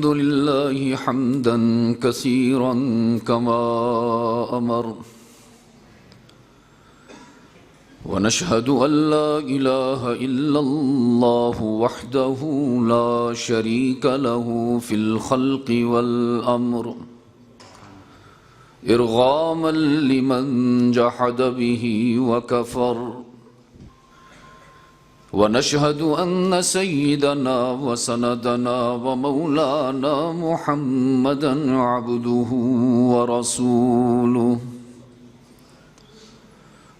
الحمد لله حمدا كثيرا كما أمر ونشهد أن لا إله إلا الله وحده لا شريك له في الخلق والأمر إرغاما لمن جحد به وكفر ونشهد أن سيدنا وسندنا ومولانا محمدا عبده ورسوله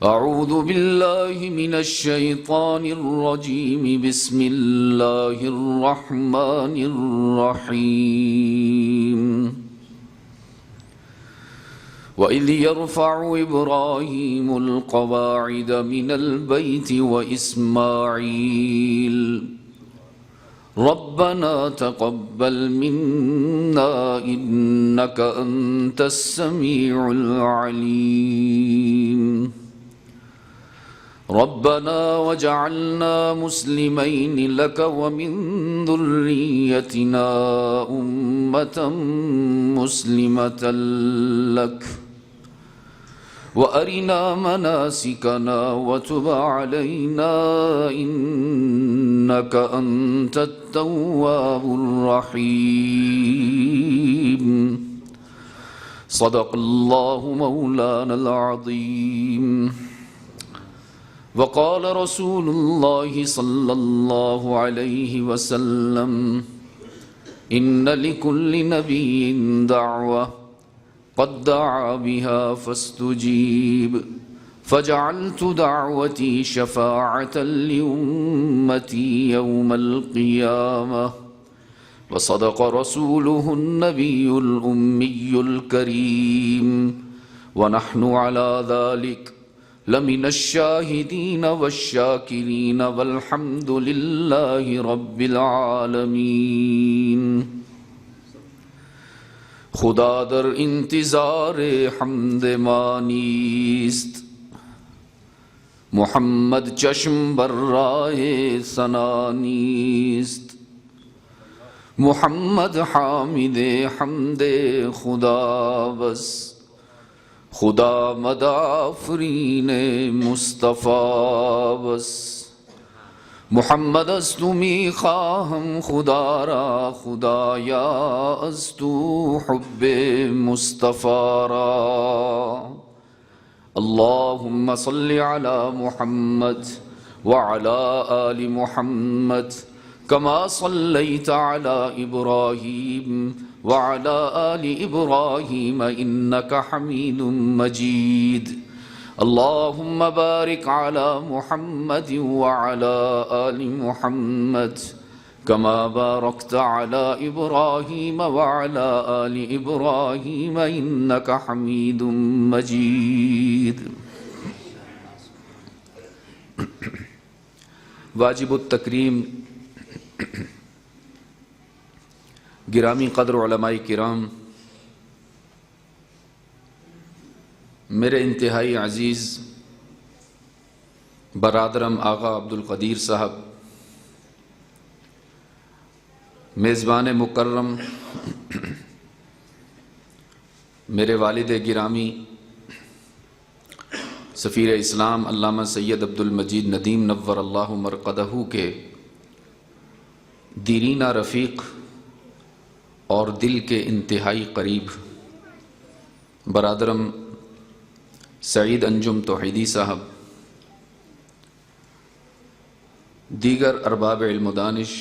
أعوذ بالله من الشيطان الرجيم بسم الله الرحمن الرحيم وَإِذْ يَرْفَعُ إِبْرَاهِيمُ الْقَوَاعِدَ مِنَ الْبَيْتِ وَإِسْمَاعِيلُ رَبَّنَا تَقَبَّلْ مِنَّا إِنَّكَ أَنْتَ السَّمِيعُ الْعَلِيمُ رَبَّنَا وَاجْعَلْنَا مُسْلِمَيْنِ لَكَ وَمِنْ ذُرِّيَّتِنَا أُمَّةً مُسْلِمَةً لَكَ وَأَرِنَا مَنَاسِكَنَا وَتُبْ عَلَيْنَا إِنَّكَ أَنْتَ التَّوَّابُ الرَّحِيمُ صدق الله مولانا العظيم وقال رسول الله صلى الله عليه وسلم إن لكل نبي دعوة قد دعا بها فاستجيب فجعلت دعوتي شفاعة لأمتي يوم القيامة وصدق رسوله النبي الأمي الكريم ونحن على ذلك لمن الشاهدين والشاكرين والحمد لله رب العالمین خدا در انتظار حمد ما نیست محمد چشم بر راه ثنا نیست محمد حامد حمد خدا بس خدا مدافرین مصطفیٰ بس محمد از تو می خواهم خدا را خدایا از تو حب مصطفیٰ را اللهم صل على محمد وعلى آل محمد كما صليت على إبراهيم وعلى آل إبراهيم إنك حميد مجيد اللهم بارك على محمد وعلى آل محمد كما باركت على إبراهيم وعلى آل إبراهيم إنك حميد مجيد واجب التکریم گرامی قدر علماء کرام، میرے انتہائی عزیز برادرم آغا عبدالقدیر صاحب، میزبان مکرم میرے والد گرامی سفیر اسلام علامہ سید عبدالمجید ندیم نور اللہ مرقدہ کے دیرینہ رفیق اور دل کے انتہائی قریب برادرم سعید انجم توحیدی صاحب، دیگر ارباب علم و دانش،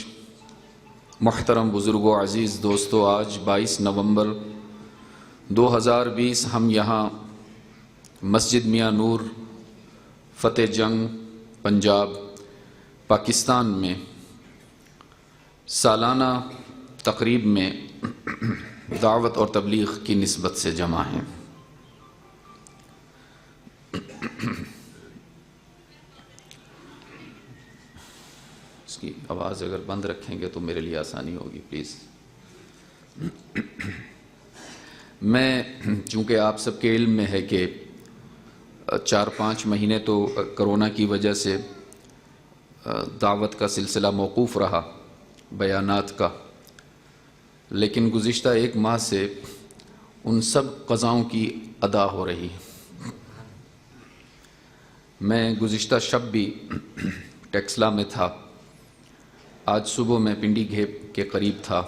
محترم بزرگوں، عزیز دوستو، آج 22 نومبر 2020 ہم یہاں مسجد میاں نور فتح جنگ پنجاب پاکستان میں سالانہ تقریب میں دعوت اور تبلیغ کی نسبت سے جمع ہیں۔ اس کی آواز اگر بند رکھیں گے تو میرے لیے آسانی ہوگی پلیز۔ میں چونکہ آپ سب کے علم میں ہے کہ 4-5 مہینے تو کرونا کی وجہ سے دعوت کا سلسلہ موقوف رہا، بیانات کا، لیکن گزشتہ 1 ماہ سے ان سب قضاؤں کی ادا ہو رہی ہے۔ میں گزشتہ شب بھی ٹیکسلا میں تھا، آج صبح میں پنڈی گھیپ کے قریب تھا،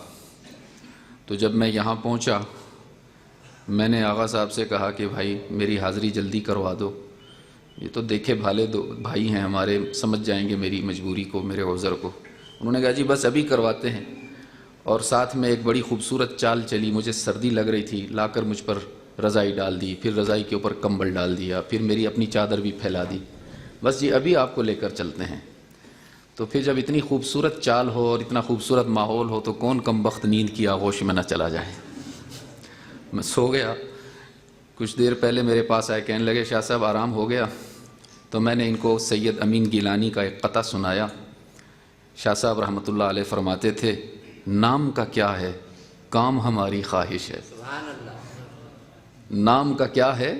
تو جب میں یہاں پہنچا میں نے آغا صاحب سے کہا کہ بھائی میری حاضری جلدی کروا دو، یہ تو دیکھے بھالے دو بھائی ہیں ہمارے، سمجھ جائیں گے میری مجبوری کو، میرے عذر کو۔ انہوں نے کہا جی بس ابھی کرواتے ہیں، اور ساتھ میں ایک بڑی خوبصورت چال چلی، مجھے سردی لگ رہی تھی، لا کر مجھ پر رضائی ڈال دی، پھر رضائی کے اوپر کمبل ڈال دیا، پھر میری اپنی چادر بھی پھیلا دی، بس جی ابھی آپ کو لے کر چلتے ہیں۔ تو پھر جب اتنی خوبصورت چال ہو اور اتنا خوبصورت ماحول ہو تو کون کم بخت نیند کی آغوش میں نہ چلا جائے۔ میں سو گیا، کچھ دیر پہلے میرے پاس آئے، کہنے لگے شاہ صاحب آرام ہو گیا؟ تو میں نے ان کو سید امین گیلانی کا ایک قطعہ سنایا۔ شاہ صاحب رحمۃ اللہ علیہ فرماتے تھے، نام کا کیا ہے کام ہماری خواہش ہے، نام کا کیا ہے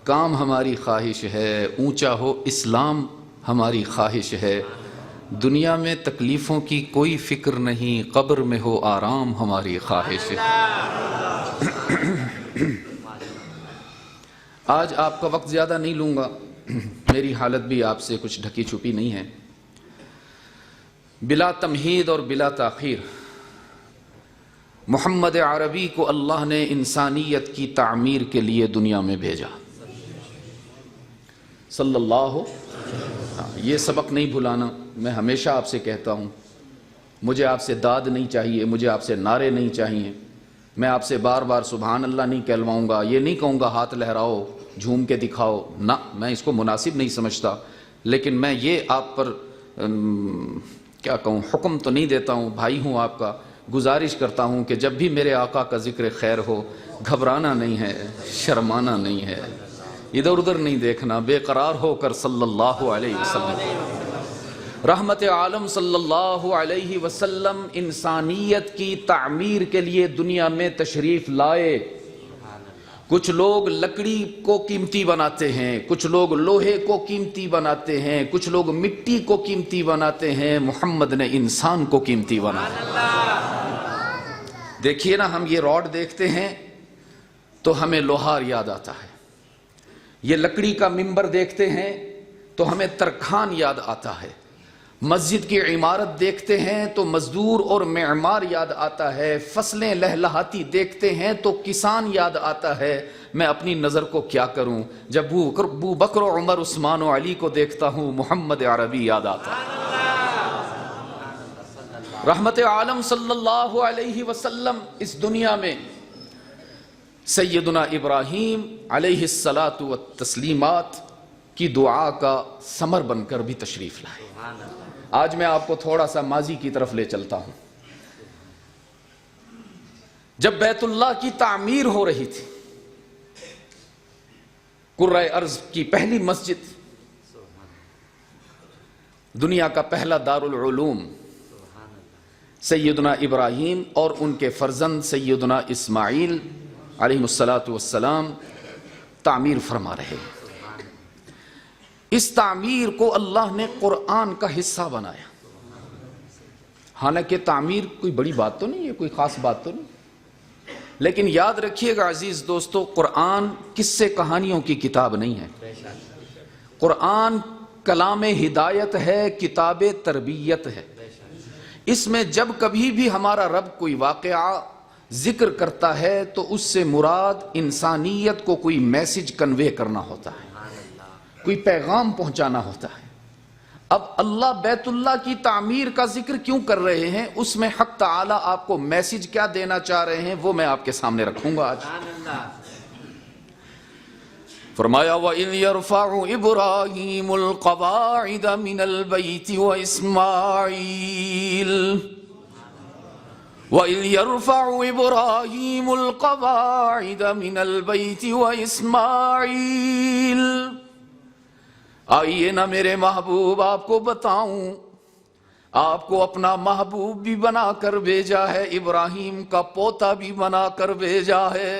کام ہماری خواہش ہے، اونچا ہو اسلام ہماری خواہش ہے، دنیا میں تکلیفوں کی کوئی فکر نہیں، قبر میں ہو آرام ہماری خواہش ہے۔ آج آپ کا وقت زیادہ نہیں لوں گا، میری حالت بھی آپ سے کچھ ڈھکی چھپی نہیں ہے۔ بلا تمہید اور بلا تاخیر محمد عربی کو اللہ نے انسانیت کی تعمیر کے لیے دنیا میں بھیجا، صلی اللہ۔ یہ سبق نہیں بھلانا، میں ہمیشہ آپ سے کہتا ہوں، مجھے آپ سے داد نہیں چاہیے، مجھے آپ سے نعرے نہیں چاہیے، میں آپ سے بار بار سبحان اللہ نہیں کہلواؤں گا، یہ نہیں کہوں گا ہاتھ لہراؤ جھوم کے دکھاؤ، نہ، میں اس کو مناسب نہیں سمجھتا، لیکن میں یہ آپ پر کیا کہوں، حکم تو نہیں دیتا ہوں، بھائی ہوں آپ کا، گزارش کرتا ہوں کہ جب بھی میرے آقا کا ذکر خیر ہو، گھبرانا نہیں ہے، شرمانا نہیں ہے، ادھر ادھر نہیں دیکھنا، بے قرار ہو کر صلی اللہ علیہ وسلم، رحمت عالم صلی اللہ علیہ وسلم انسانیت کی تعمیر کے لیے دنیا میں تشریف لائے۔ کچھ لوگ لکڑی کو قیمتی بناتے ہیں، کچھ لوگ لوہے کو قیمتی بناتے ہیں، کچھ لوگ مٹی کو قیمتی بناتے ہیں، محمد نے انسان کو قیمتی بنایا۔ دیکھیے نا، ہم یہ راڈ دیکھتے ہیں تو ہمیں لوہار یاد آتا ہے، یہ لکڑی کا ممبر دیکھتے ہیں تو ہمیں ترکھان یاد آتا ہے، مسجد کی عمارت دیکھتے ہیں تو مزدور اور معمار یاد آتا ہے، فصلیں لہلہاتی دیکھتے ہیں تو کسان یاد آتا ہے۔ میں اپنی نظر کو کیا کروں، جب ابو بکر و عمر عثمان و علی کو دیکھتا ہوں محمد عربی یاد آتا ہے۔ رحمت عالم صلی اللہ علیہ وسلم اس دنیا میں سیدنا ابراہیم علیہ الصلاۃ والتسلیمات کی دعا کا ثمر بن کر بھی تشریف لائے۔ آج میں آپ کو تھوڑا سا ماضی کی طرف لے چلتا ہوں۔ جب بیت اللہ کی تعمیر ہو رہی تھی، کرۂ ارض کی پہلی مسجد، دنیا کا پہلا دارالعلوم، سیدنا ابراہیم اور ان کے فرزند سیدنا اسماعیل علیہ الصلاۃ والسلام تعمیر فرما رہے ہیں۔ اس تعمیر کو اللہ نے قرآن کا حصہ بنایا۔ حالانکہ تعمیر کوئی بڑی بات تو نہیں ہے، کوئی خاص بات تو نہیں، لیکن یاد رکھیے گا عزیز دوستو، قرآن قصے کہانیوں کی کتاب نہیں ہے، قرآن کلام ہدایت ہے، کتاب تربیت ہے۔ اس میں جب کبھی بھی ہمارا رب کوئی واقعہ ذکر کرتا ہے تو اس سے مراد انسانیت کو کوئی میسج کنوے کرنا ہوتا ہے، کوئی پیغام پہنچانا ہوتا ہے۔ اب اللہ بیت اللہ کی تعمیر کا ذکر کیوں کر رہے ہیں، اس میں حق تعالی آپ کو میسج کیا دینا چاہ رہے ہیں وہ میں آپ کے سامنے رکھوں گا آج۔ فرمایا وَإِذْ يَرْفَعُ إِبْرَاهِيمُ الْقَوَاعِدَ مِنَ الْبَيْتِ وَإِسْمَاعِيلُ وَإِذْ يَرْفَعُ إِبْرَاهِيمُ الْقَوَاعِدَ مِنَ الْبَيْتِ وَإِسْمَاعِيلُ۔ آئیے نا میرے محبوب، آپ کو بتاؤں، آپ کو اپنا محبوب بھی بنا کر بھیجا ہے، ابراہیم کا پوتا بھی بنا کر بھیجا ہے۔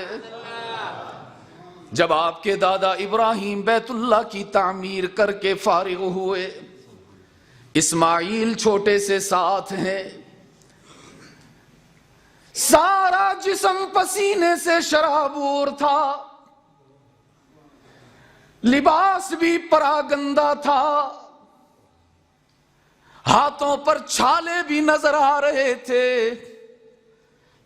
جب آپ کے دادا ابراہیم بیت اللہ کی تعمیر کر کے فارغ ہوئے، اسماعیل چھوٹے سے ساتھ ہیں، سارا جسم پسینے سے شرابور تھا، لباس بھی پراگندہ تھا، ہاتھوں پر چھالے بھی نظر آ رہے تھے،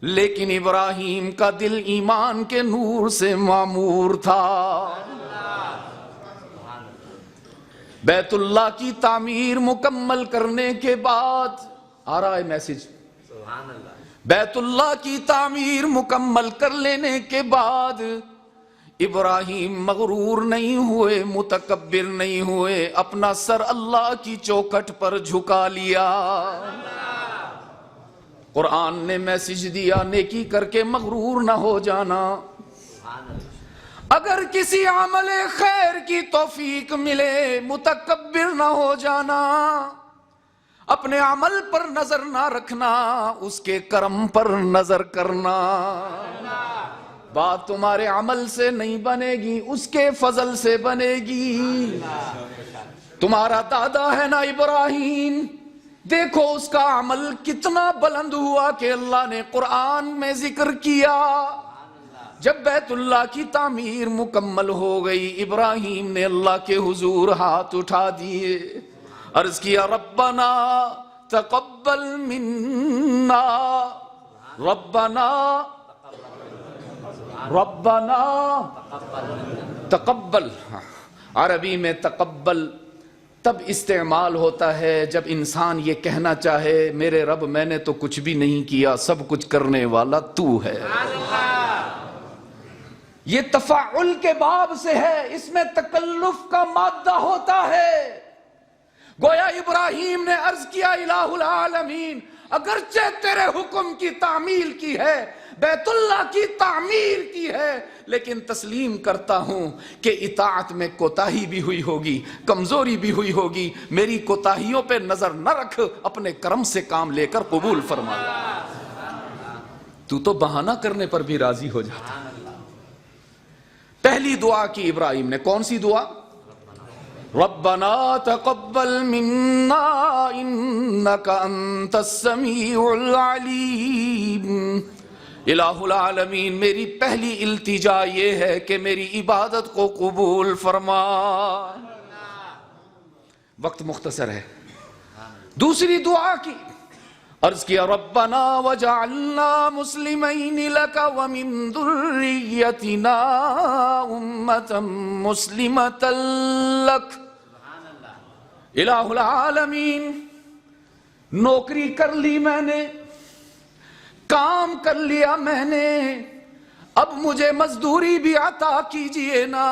لیکن ابراہیم کا دل ایمان کے نور سے معمور تھا۔ بیت اللہ کی تعمیر مکمل کرنے کے بعد، آ رہا ہے میسج، بیت اللہ کی تعمیر مکمل کر لینے کے بعد ابراہیم مغرور نہیں ہوئے، متکبر نہیں ہوئے، اپنا سر اللہ کی چوکھٹ پر جھکا لیا۔ قرآن نے میسج دیا، نیکی کر کے مغرور نہ ہو جانا۔ اگر کسی عمل خیر کی توفیق ملے، متکبر نہ ہو جانا، اپنے عمل پر نظر نہ رکھنا، اس کے کرم پر نظر کرنا۔ بات تمہارے عمل سے نہیں بنے گی، اس کے فضل سے بنے گی۔ تمہارا دادا ہے نا ابراہیم، دیکھو اس کا عمل کتنا بلند ہوا کہ اللہ نے قرآن میں ذکر کیا۔ جب بیت اللہ کی تعمیر مکمل ہو گئی، ابراہیم نے اللہ کے حضور ہاتھ اٹھا دیے، عرض کیا ربنا تقبل منا، ربنا تقبل۔ عربی میں تقبل تب استعمال ہوتا ہے جب انسان یہ کہنا چاہے میرے رب میں نے تو کچھ بھی نہیں کیا، سب کچھ کرنے والا تو ہے۔ یہ تفاعل کے باب سے ہے، اس میں تکلف کا مادہ ہوتا ہے۔ گویا ابراہیم نے عرض کیا الہ العالمین، اگرچہ تیرے حکم کی تعمیل کی ہے، بیت اللہ کی تعمیر کی ہے، لیکن تسلیم کرتا ہوں کہ اطاعت میں کوتاہی بھی ہوئی ہوگی، کمزوری بھی ہوئی ہوگی، میری کوتاہیوں پہ نظر نہ رکھ، اپنے کرم سے کام لے کر قبول فرما۔ تو بہانہ کرنے پر بھی راضی ہو جاتا۔ پہلی دعا کی ابراہیم نے، کون سی دعا؟ ربنا تقبل منا انک انت السمیع العلیم۔ الہ العالمین، میری پہلی التجا یہ ہے کہ میری عبادت کو قبول فرما۔ وقت مختصر ہے، دوسری دعا کی، عرض کیا ربنا وجعلنا مسلمین لک ومن ذریتنا امۃ مسلمۃ لک۔ الہ العالمین، نوکری کر لی میں نے، کام کر لیا میں نے، اب مجھے مزدوری بھی عطا کیجئے نا،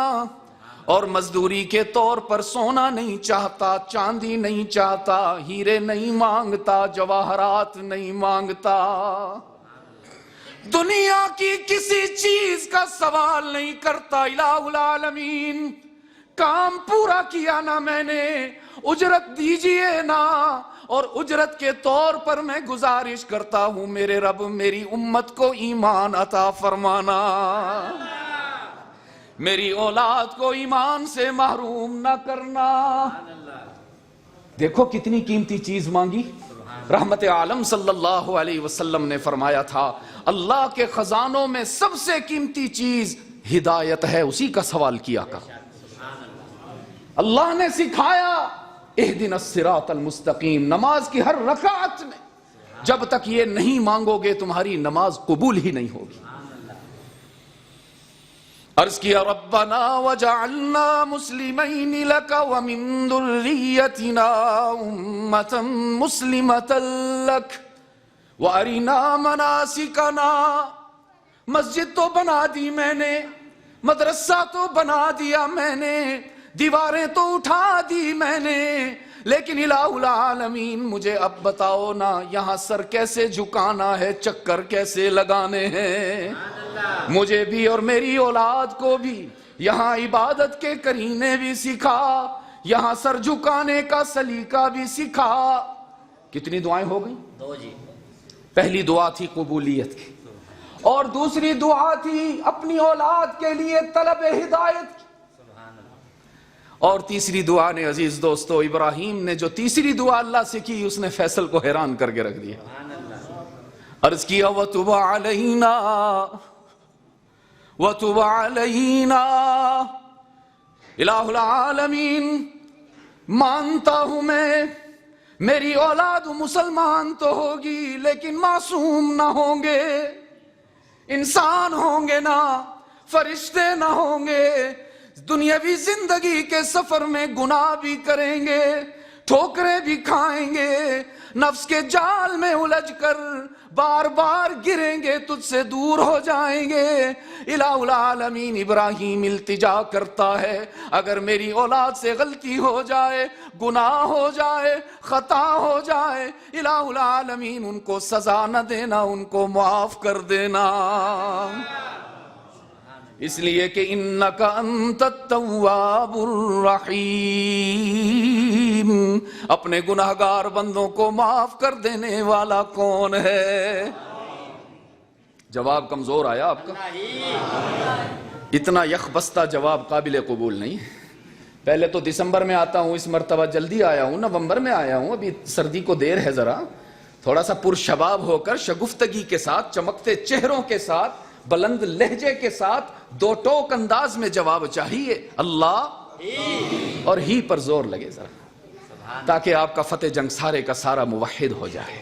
اور مزدوری کے طور پر سونا نہیں چاہتا، چاندی نہیں چاہتا، ہیرے نہیں مانگتا، جواہرات نہیں مانگتا، دنیا کی کسی چیز کا سوال نہیں کرتا۔ الہ العالمین، کام پورا کیا نا میں نے، اجرت دیجئے نا، اور اجرت کے طور پر میں گزارش کرتا ہوں میرے رب میری امت کو ایمان عطا فرمانا، میری اولاد کو ایمان سے محروم نہ کرنا۔ دیکھو کتنی قیمتی چیز مانگی۔ رحمت عالم صلی اللہ علیہ وسلم نے فرمایا تھا اللہ کے خزانوں میں سب سے قیمتی چیز ہدایت ہے، اسی کا سوال کیا کر۔ اللہ نے سکھایا اہدنا الصراط المستقیم، نماز کی ہر رکعت میں جب تک یہ نہیں مانگو گے تمہاری نماز قبول ہی نہیں ہوگی۔ عرض کیا ربنا وجعلنا مسلمین لک ومن ذریتنا امۃ مسلمۃ لک وارنا مناسکنا۔ مسجد تو بنا دی میں نے، مدرسہ تو بنا دیا میں نے، دیواریں تو اٹھا دی میں نے، لیکن الہ العالمین مجھے اب بتاؤ نا یہاں سر کیسے جھکانا ہے، چکر کیسے لگانے ہیں، مجھے بھی اور میری اولاد کو بھی یہاں عبادت کے کرینے بھی سکھا، یہاں سر جھکانے کا سلیقہ بھی سکھا۔ کتنی دعائیں ہو گئیں؟ دو جی۔ پہلی دعا تھی قبولیت کی، اور دوسری دعا تھی اپنی اولاد کے لیے طلب ہدایت کی، اور تیسری دعا نے عزیز دوستو ابراہیم نے جو تیسری دعا اللہ سے کی اس نے فیصل کو حیران کر کے رکھ دیا۔ عرض کیا وَتُبْ عَلَيْنَا وَتُبْ عَلَيْنَا۔ الہ العالمین، مانتا ہوں میں میری اولاد مسلمان تو ہوگی لیکن معصوم نہ ہوں گے، انسان ہوں گے نا، فرشتے نہ ہوں گے، دنیاوی زندگی کے سفر میں گناہ بھی کریں گے، ٹھوکریں بھی کھائیں گے، نفس کے جال میں الجھ کر بار بار گریں گے، تجھ سے دور ہو جائیں گے۔ الہ العالمین ابراہیم التجا کرتا ہے اگر میری اولاد سے غلطی ہو جائے، گناہ ہو جائے، خطا ہو جائے، الہ العالمین ان کو سزا نہ دینا، ان کو معاف کر دینا، اس لیے کہ انک انت التواب الرحیم، اپنے گناہگار بندوں کو معاف کر دینے والا کون ہے؟ جواب کمزور آیا آپ کا؟ اتنا یک بستہ جواب قابل قبول نہیں۔ پہلے تو دسمبر میں آتا ہوں، اس مرتبہ جلدی آیا ہوں، نومبر میں آیا ہوں، ابھی سردی کو دیر ہے، ذرا تھوڑا سا پرشباب ہو کر شگفتگی کے ساتھ، چمکتے چہروں کے ساتھ، بلند لہجے کے ساتھ، دو ٹوک انداز میں جواب چاہیے، اللہ اور ہی پر زور لگے ذرا، تاکہ آپ کا فتح جنگ سارے کا سارا موحد ہو جائے۔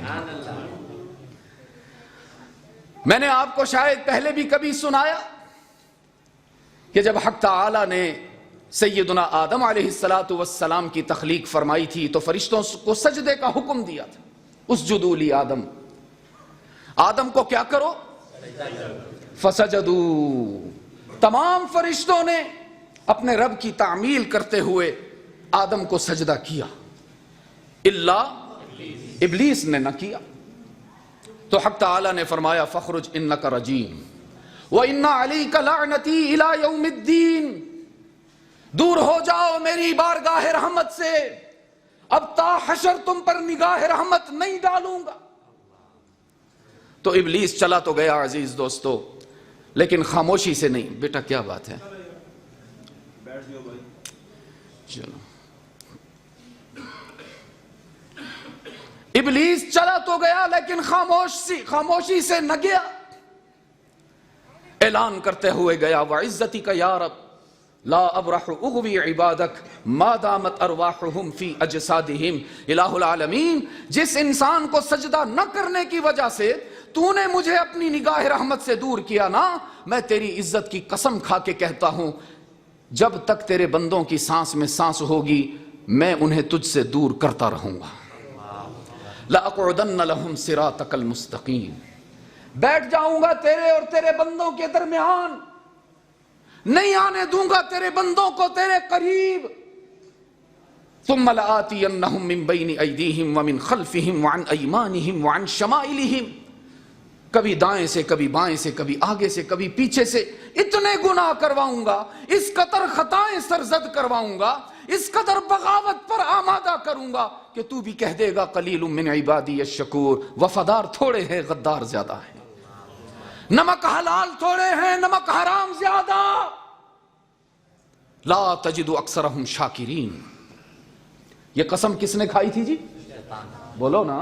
میں نے آپ کو شاید پہلے بھی کبھی سنایا کہ جب حق تعالی نے سیدنا آدم علیہ السلام کی تخلیق فرمائی تھی تو فرشتوں کو سجدے کا حکم دیا تھا، اسجدوا لی آدم، آدم کو کیا کرو؟ فسجدوا، تمام فرشتوں نے اپنے رب کی تعمیل کرتے ہوئے آدم کو سجدہ کیا، الا ابلیس نے نہ کیا۔ تو حق تعالی نے فرمایا فخرج انک رجیم وان علیک لعنتی الی یوم الدین، دور ہو جاؤ میری بارگاہ رحمت سے، اب تا حشر تم پر نگاہ رحمت نہیں ڈالوں گا۔ تو ابلیس چلا تو گیا عزیز دوستو، لیکن خاموشی سے نہیں۔ بیٹا کیا بات ہے؟ چلو، ابلیس چلا تو گیا لیکن خاموشی سے نہ گیا، اعلان کرتے ہوئے گیا وعزتک یا رب لا ابرح اغوی عبادک ما دامت ارواحہم فی اجسادہم۔ الہ العالمین، جس انسان کو سجدہ نہ کرنے کی وجہ سے تو نے مجھے اپنی نگاہ رحمت سے دور کیا نا، میں تیری عزت کی قسم کھا کے کہتا ہوں جب تک تیرے بندوں کی سانس میں سانس ہوگی میں انہیں تجھ سے دور کرتا رہوں گا۔ لَأَقْعُدَنَّ لَهُمْ صِرَاطَكَ الْمُسْتَقِيمِ، بیٹھ جاؤں گا تیرے اور تیرے بندوں کے درمیان، نہیں آنے دوں گا تیرے بندوں کو تیرے قریب۔ ثُمَّ لَآتِيَنَّهُمْ مِنْ بَيْنِ أَيْدِيهِمْ وَمِنْ خَلْفِهِمْ وَعَنْ أَيْمَانِهِمْ وَعَنْ شَمَائِلِهِمْ، کبھی دائیں سے، کبھی بائیں سے، کبھی آگے سے، کبھی پیچھے سے، اتنے گناہ کرواؤں گا، اس قدر خطائیں سرزد کرواؤں گا، اس قدر بغاوت پر آمادہ کروں گا کہ تو بھی کہہ دے گا قلیل من عبادی الشکور، وفادار تھوڑے ہیں غدار زیادہ ہیں، نمک حلال تھوڑے ہیں نمک حرام زیادہ، لا تجد اکثرہم شاکرین۔ یہ قسم کس نے کھائی تھی جی؟ بولو نا،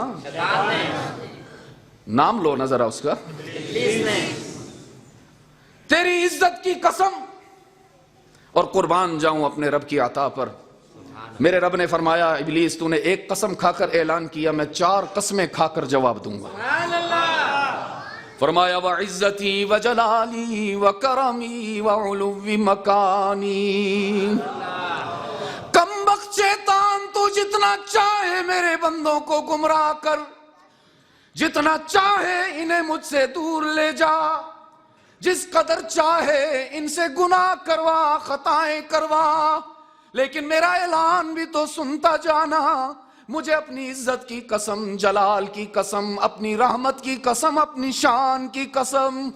نام لو نا ذرا اس کا۔ تیری عزت کی قسم، اور قربان جاؤں اپنے رب کی عطا پر، میرے رب نے فرمایا ابلیس تو نے ایک قسم کھا کر اعلان کیا، میں 4 قسمیں کھا کر جواب دوں گا۔ فرمایا وعزتی وجلالی وکرمی وعلو مکانی، کم بخت شیطان تو جتنا چاہے میرے بندوں کو گمراہ کر، جتنا چاہے انہیں مجھ سے دور لے جا، جس قدر چاہے ان سے گناہ کروا، خطائیں کروا، لیکن میرا اعلان بھی تو سنتا جانا، مجھے اپنی عزت کی قسم، جلال کی قسم، اپنی رحمت کی قسم، اپنی شان کی قسم،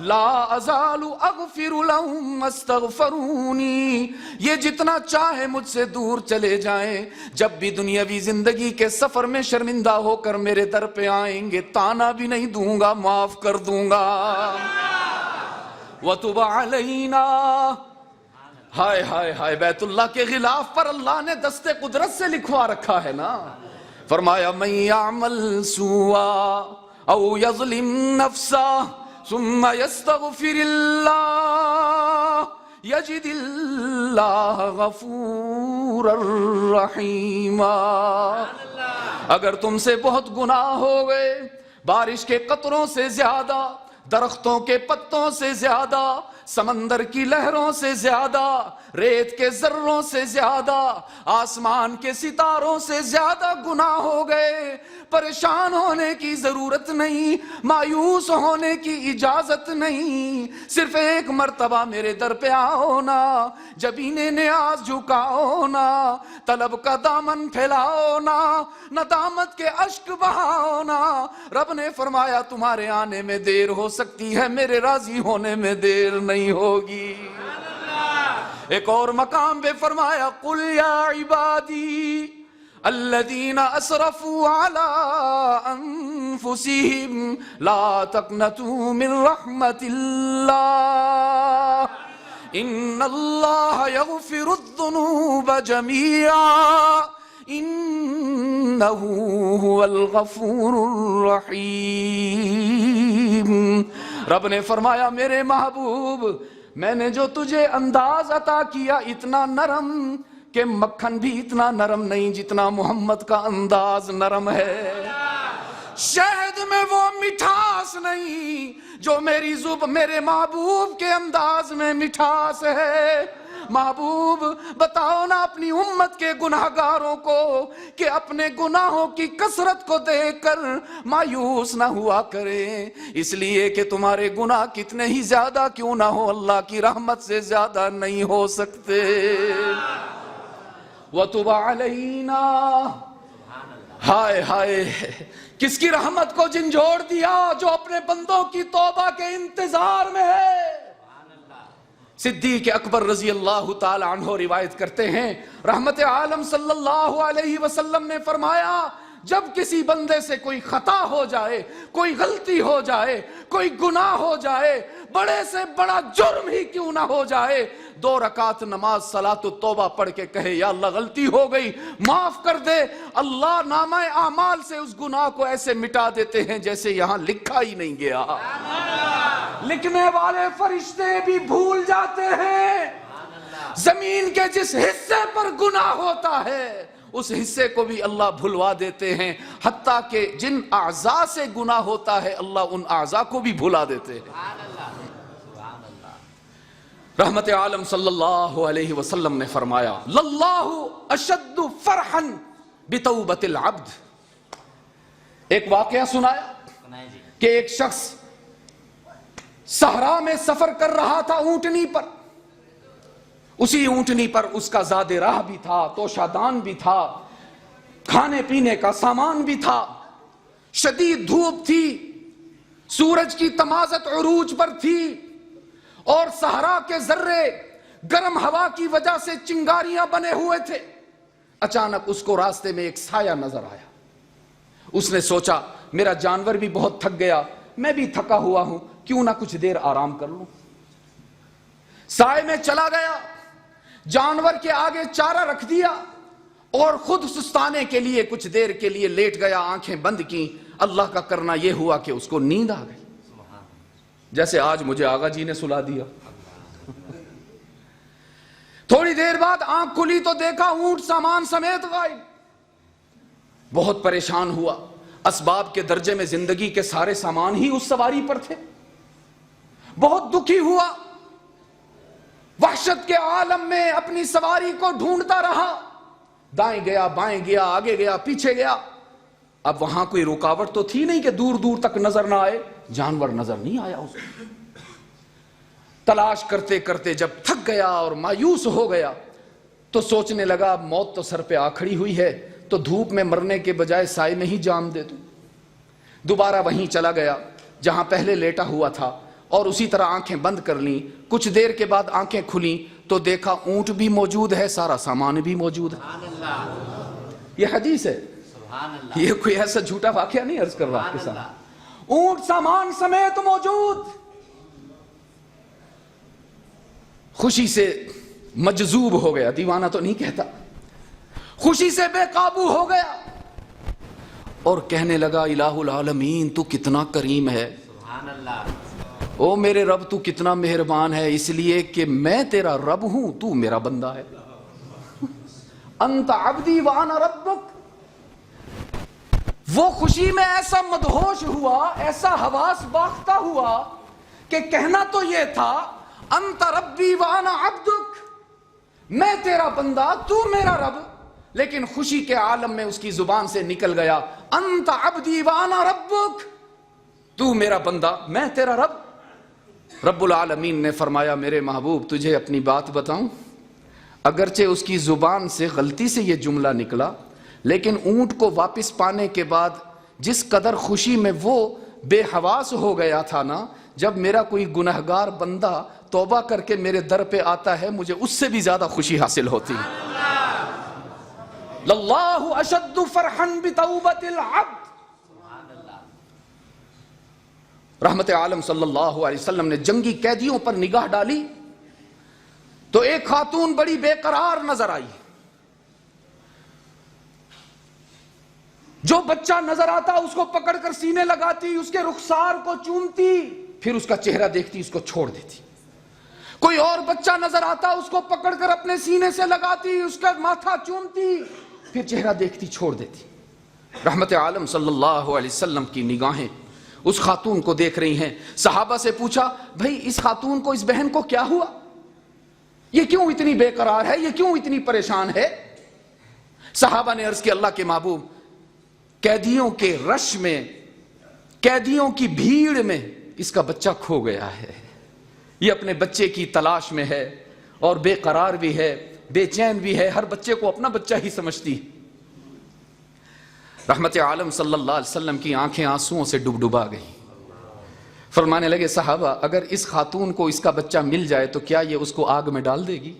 لا ازال اغفر لهم استغفرونی، یہ جتنا چاہے مجھ سے دور چلے جائیں، جب بھی دنیاوی زندگی کے سفر میں شرمندہ ہو کر میرے در پہ آئیں گے تانا بھی نہیں دوں گا، معاف کر دوں گا۔ وَتُبْ عَلَيْنَا، ہائے ہائے ہائے، بیت اللہ کے غلاف پر اللہ نے دستے قدرت سے لکھوا رکھا ہے نا۔ فرمایا مَن يَعْمَلْ سُوءًا او یظلم نفسہ ثم یستغفر اللہ یجد اللہ غفورا رحیما. اگر تم سے بہت گناہ ہو گئے، بارش کے قطروں سے زیادہ، درختوں کے پتوں سے زیادہ، سمندر کی لہروں سے زیادہ، ریت کے ذروں سے زیادہ، آسمان کے ستاروں سے زیادہ گناہ ہو گئے، پریشان ہونے کی ضرورت نہیں، مایوس ہونے کی اجازت نہیں. صرف ایک مرتبہ میرے در پہ آؤ نا، جبین نیاز جھکاؤ نا، طلب کا دامن پھیلاؤ نا، ندامت کے اشک بہاؤ نا. رب نے فرمایا تمہارے آنے میں دیر ہو سکتی ہے، میرے راضی ہونے میں دیر نہیں ہوگی. ایک اور مقام پہ فرمایا قل یا عبادی الذین اسرفوا علی انفسہم لا تقنطوا من رحمت اللہ ان اللہ یغفر الذنوب جمیعا انہ هو الغفور الرحیم. رب نے فرمایا میرے محبوب، میں نے جو تجھے انداز عطا کیا اتنا نرم کہ مکھن بھی اتنا نرم نہیں جتنا محمد کا انداز نرم ہے. شہد میں وہ مٹھاس نہیں جو میرے محبوب کے انداز میں مٹھاس ہے. محبوب بتاؤ نا اپنی امت کے گناہگاروں کو کہ اپنے گناہوں کی کثرت کو دیکھ کر مایوس نہ ہوا کریں، اس لیے کہ تمہارے گناہ کتنے ہی زیادہ کیوں نہ ہو اللہ کی رحمت سے زیادہ نہیں ہو سکتے. وَتُبْ عَلَيْنَا. ہائے ہائے کس کی رحمت کو جھنجھوڑ دیا جو اپنے بندوں کی توبہ کے انتظار میں ہے. صدیق اکبر رضی اللہ تعالی عنہ روایت کرتے ہیں، رحمت عالم صلی اللہ علیہ وسلم نے فرمایا جب کسی بندے سے کوئی خطا ہو جائے، کوئی غلطی ہو جائے، کوئی گناہ ہو جائے، بڑے سے بڑا جرم ہی کیوں نہ ہو جائے، 2 رکعت نماز صلاۃ التوبہ پڑھ کے کہے یا اللہ غلطی ہو گئی معاف کر دے، اللہ نامہ اعمال سے اس گناہ کو ایسے مٹا دیتے ہیں جیسے یہاں لکھا ہی نہیں گیا. لکھنے والے فرشتے بھی بھول جاتے ہیں. زمین کے جس حصے پر گناہ ہوتا ہے اس حصے کو بھی اللہ بھلوا دیتے ہیں، حتیٰ کہ جن اعضاء سے گناہ ہوتا ہے اللہ ان اعضاء کو بھی بھلا دیتے ہیں. رحمت عالم صلی اللہ علیہ وسلم نے فرمایا للہ اشد فرحا بتوبۃ العبد. ایک واقعہ سنایا کہ ایک شخص صحرا میں سفر کر رہا تھا اونٹنی پر، اسی اونٹنی پر اس کا زاد راہ بھی تھا، توشادان بھی تھا، کھانے پینے کا سامان بھی تھا. شدید دھوپ تھی، سورج کی تمازت عروج پر تھی اور صحرا کے ذرے گرم ہوا کی وجہ سے چنگاریاں بنے ہوئے تھے. اچانک اس کو راستے میں ایک سایہ نظر آیا. اس نے سوچا میرا جانور بھی بہت تھک گیا، میں بھی تھکا ہوا ہوں، کیوں نہ کچھ دیر آرام کر لوں. سائے میں چلا گیا، جانور کے آگے چارہ رکھ دیا اور خود سستانے کے لیے کچھ دیر کے لیے لیٹ گیا، آنکھیں بند کی. اللہ کا کرنا یہ ہوا کہ اس کو نیند آ گئی، جیسے آج مجھے آغا جی نے سلا دیا. تھوڑی دیر بعد آنکھ کھلی تو دیکھا اونٹ سامان سمیت غائب. بہت پریشان ہوا، اسباب کے درجے میں زندگی کے سارے سامان ہی اس سواری پر تھے. بہت دکھی ہوا، وحشت کے عالم میں اپنی سواری کو ڈھونڈتا رہا، دائیں گیا بائیں گیا، آگے گیا پیچھے گیا. اب وہاں کوئی رکاوٹ تو تھی نہیں کہ دور دور تک نظر نہ آئے، جانور نظر نہیں آیا اسے. تلاش کرتے کرتے جب تھک گیا اور مایوس ہو گیا تو سوچنے لگا موت تو سر پہ آ کھڑی ہوئی ہے، تو دھوپ میں مرنے کے بجائے سائے میں ہی جان دے دوں. دوبارہ وہیں چلا گیا جہاں پہلے لیٹا ہوا تھا اور اسی طرح آنکھیں بند کر لیں. کچھ دیر کے بعد آنکھیں کھلیں تو دیکھا اونٹ بھی موجود ہے، سارا سامان بھی موجود ہے. یہ حدیث ہے، یہ کوئی ایسا جھوٹا واقعہ نہیں عرض کر رہا آپ کے سامنے. اونٹ سامان سمیت موجود. خوشی سے مجذوب ہو گیا، دیوانہ تو نہیں کہتا، خوشی سے بے قابو ہو گیا. اور کہنے لگا الہ العالمین تو کتنا کریم ہے، سبحان اللہ، او میرے رب تو کتنا مہربان ہے، اس لیے کہ میں تیرا رب ہوں، تو میرا بندہ ہے، انت عبدی وانا ربک۔ وہ خوشی میں ایسا مدہوش ہوا، ایسا حواس باختہ ہوا کہ کہنا تو یہ تھا انت ربی وانا عبدک، میں تیرا بندہ تو میرا رب، لیکن خوشی کے عالم میں اس کی زبان سے نکل گیا انت عبدی وانا ربک، تو میرا بندہ میں تیرا رب۔ رب العالمین نے فرمایا میرے محبوب تجھے اپنی بات بتاؤں، اگرچہ اس کی زبان سے غلطی سے یہ جملہ نکلا، لیکن اونٹ کو واپس پانے کے بعد جس قدر خوشی میں وہ بے حواس ہو گیا تھا نا، جب میرا کوئی گنہگار بندہ توبہ کر کے میرے در پہ آتا ہے مجھے اس سے بھی زیادہ خوشی حاصل ہوتی ہے۔ للہ اشد فرحا بتوبۃ العبد۔ رحمت عالم صلی اللہ علیہ وسلم نے جنگی قیدیوں پر نگاہ ڈالی تو ایک خاتون بڑی بے قرار نظر آئی، جو بچہ نظر آتا اس کو پکڑ کر سینے لگاتی، اس کے رخسار کو چومتی، پھر اس کا چہرہ دیکھتی اس کو چھوڑ دیتی۔ کوئی اور بچہ نظر آتا اس کو پکڑ کر اپنے سینے سے لگاتی، اس کا ماتھا چومتی، پھر چہرہ دیکھتی چھوڑ دیتی۔ رحمت عالم صلی اللہ علیہ وسلم کی نگاہیں اس خاتون کو دیکھ رہی ہیں۔ صحابہ سے پوچھا بھائی اس خاتون کو، اس بہن کو کیا ہوا، یہ کیوں اتنی بے قرار ہے، یہ کیوں اتنی پریشان ہے؟ صحابہ نے عرض کیا اللہ کے محبوب قیدیوں کے رش میں، قیدیوں کی بھیڑ میں اس کا بچہ کھو گیا ہے، یہ اپنے بچے کی تلاش میں ہے اور بے قرار بھی ہے، بے چین بھی ہے، ہر بچے کو اپنا بچہ ہی سمجھتی۔ رحمت عالم صلی اللہ علیہ وسلم کی آنکھیں آنسوؤں سے ڈبڈبا گئی، فرمانے لگے صحابہ اگر اس خاتون کو اس کا بچہ مل جائے تو کیا یہ اس کو آگ میں ڈال دے گی؟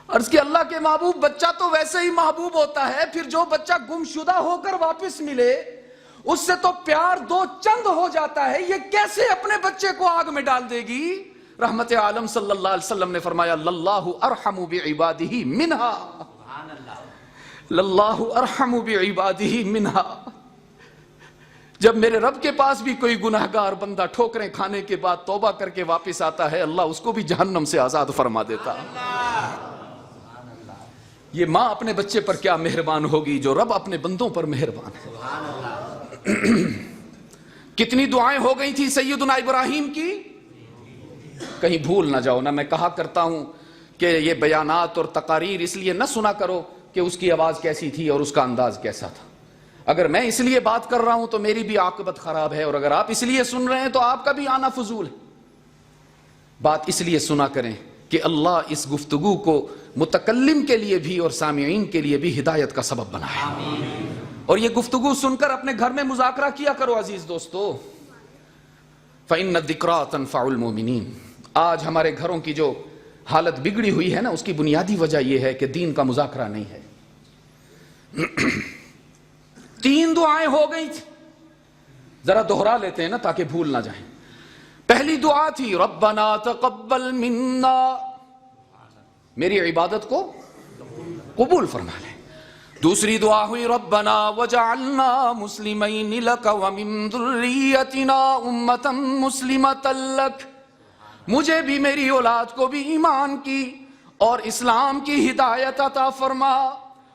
عرض کہ اللہ کے محبوب بچہ تو ویسے ہی محبوب ہوتا ہے، پھر جو بچہ گمشدہ ہو کر واپس ملے اس سے تو پیار دو چند ہو جاتا ہے، یہ کیسے اپنے بچے کو آگ میں ڈال دے گی؟ رحمت عالم صلی اللہ علیہ وسلم نے فرمایا للہ ارحم بعبادہ منہا، للہ ارحم بعبادہ منہا۔ جب میرے رب کے پاس بھی کوئی گناہگار بندہ ٹھوکریں کھانے کے بعد توبہ کر کے واپس آتا ہے، اللہ اس کو بھی جہنم سے آزاد فرما دیتا۔ یہ ماں اپنے بچے پر کیا مہربان ہوگی جو رب اپنے بندوں پر مہربان ہے۔ کتنی دعائیں ہو گئی تھی سیدنا ابراہیم کی، کہیں بھول نہ جاؤ نا۔ میں کہا کرتا ہوں کہ یہ بیانات اور تقاریر اس لیے نہ سنا کرو کہ اس کی آواز کیسی تھی اور اس کا انداز کیسا تھا۔ اگر میں اس لیے بات کر رہا ہوں تو میری بھی عاقبت خراب ہے، اور اگر آپ اس لیے سن رہے ہیں تو آپ کا بھی آنا فضول ہے۔ بات اس لیے سنا کریں کہ اللہ اس گفتگو کو متکلم کے لیے بھی اور سامعین کے لیے بھی ہدایت کا سبب بنائے۔ اور یہ گفتگو سن کر اپنے گھر میں مذاکرہ کیا کرو عزیز دوستو۔ فَإِنَّ الذِّكْرَىٰ تَنفَعُ الْمُؤْمِنِينَ۔ آج ہمارے گھروں کی جو حالت بگڑی ہوئی ہے نا، اس کی بنیادی وجہ یہ ہے کہ دین کا مذاکرہ نہیں ہے۔ 3 دعائیں ہو گئی تھی، ذرا دوہرا لیتے ہیں نا تاکہ بھول نہ جائیں۔ پہلی دعا تھی ربنا تقبل منا، میری عبادت کو قبول فرما لے۔ دوسری دعا ہوئی ربنا وجعلنا مسلمین لک ومن ذریتنا امۃ مسلمۃ لک، مجھے بھی میری اولاد کو بھی ایمان کی اور اسلام کی ہدایت عطا فرما۔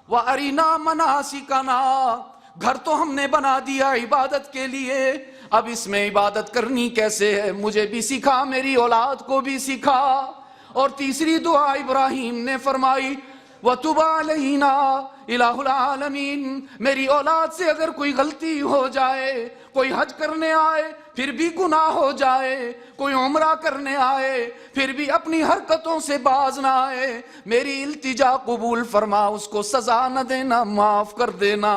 وارنا مناسکنا، گھر تو ہم نے بنا دیا عبادت کے لیے، اب اس میں عبادت کرنی کیسے ہے مجھے بھی سکھا، میری اولاد کو بھی سکھا۔ اور تیسری دعا ابراہیم نے فرمائی وَتُبْ عَلَيْنَا الہ العالمین، میری اولاد سے اگر کوئی غلطی ہو جائے، کوئی حج کرنے آئے پھر بھی گناہ ہو جائے، کوئی عمرہ کرنے آئے پھر بھی اپنی حرکتوں سے باز نہ آئے، میری التجا قبول فرما، اس کو سزا نہ دینا، معاف کر دینا،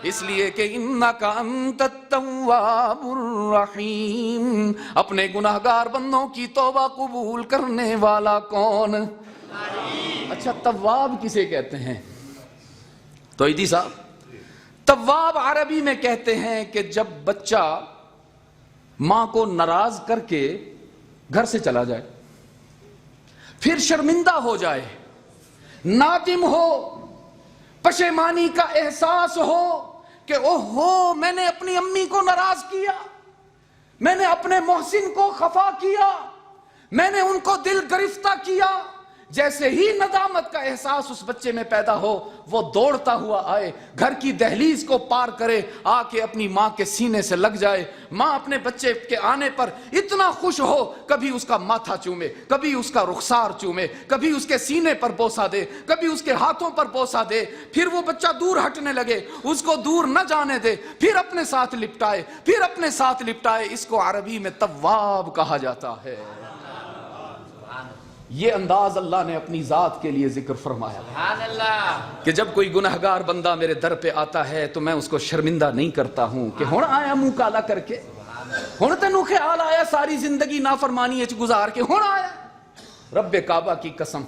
اس لیے کہ انکا انت التواب الرحیم، اپنے گناہگار بندوں کی توبہ قبول کرنے والا کون؟ اچھا تواب کسے کہتے ہیں؟ توحیدی صاحب، تواب عربی میں کہتے ہیں کہ جب بچہ ماں کو ناراض کر کے گھر سے چلا جائے، پھر شرمندہ ہو جائے، نادم ہو، پشیمانی کا احساس ہو کہ اوہو میں نے اپنی امی کو ناراض کیا، میں نے اپنے محسن کو خفا کیا، میں نے ان کو دل گرفتہ کیا، جیسے ہی ندامت کا احساس اس بچے میں پیدا ہو وہ دوڑتا ہوا آئے، گھر کی دہلیز کو پار کرے، آ کے اپنی ماں کے سینے سے لگ جائے، ماں اپنے بچے کے آنے پر اتنا خوش ہو، کبھی اس کا ماتھا چومے، کبھی اس کا رخسار چومے، کبھی اس کے سینے پر بوسہ دے، کبھی اس کے ہاتھوں پر بوسہ دے، پھر وہ بچہ دور ہٹنے لگے، اس کو دور نہ جانے دے، پھر اپنے ساتھ لپٹائے، پھر اپنے ساتھ لپٹائے۔ اس کو عربی میں تواب کہا جاتا ہے۔ یہ انداز اللہ نے اپنی ذات کے لیے ذکر فرمایا کہ جب کوئی گنہگار بندہ میرے در پہ آتا ہے تو میں اس کو شرمندہ نہیں کرتا ہوں کہ ہن آیا منہ کالا کر کے، ہن تینوں خیال آیا ساری زندگی نافرمانی وچ گزار کے، ہن آیا۔ رب کعبہ کی قسم،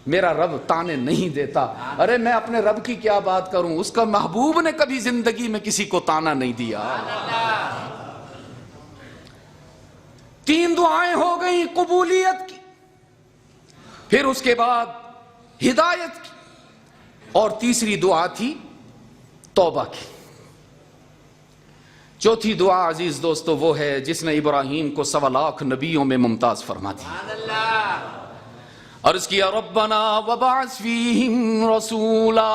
میرا رب تانے نہیں دیتا۔ ارے میں اپنے رب کی کیا بات کروں، اس کا محبوب نے کبھی زندگی میں کسی کو تانا نہیں دیا۔ 3 دعائیں ہو گئیں قبولیت کی، پھر اس کے بعد ہدایت کی، اور تیسری دعا تھی توبہ کی۔ چوتھی دعا عزیز دوستو وہ ہے جس نے ابراہیم کو 1.25 لاکھ نبیوں میں ممتاز فرما دیا۔ عرض کیا ربنا وبعث فیہم رسولا،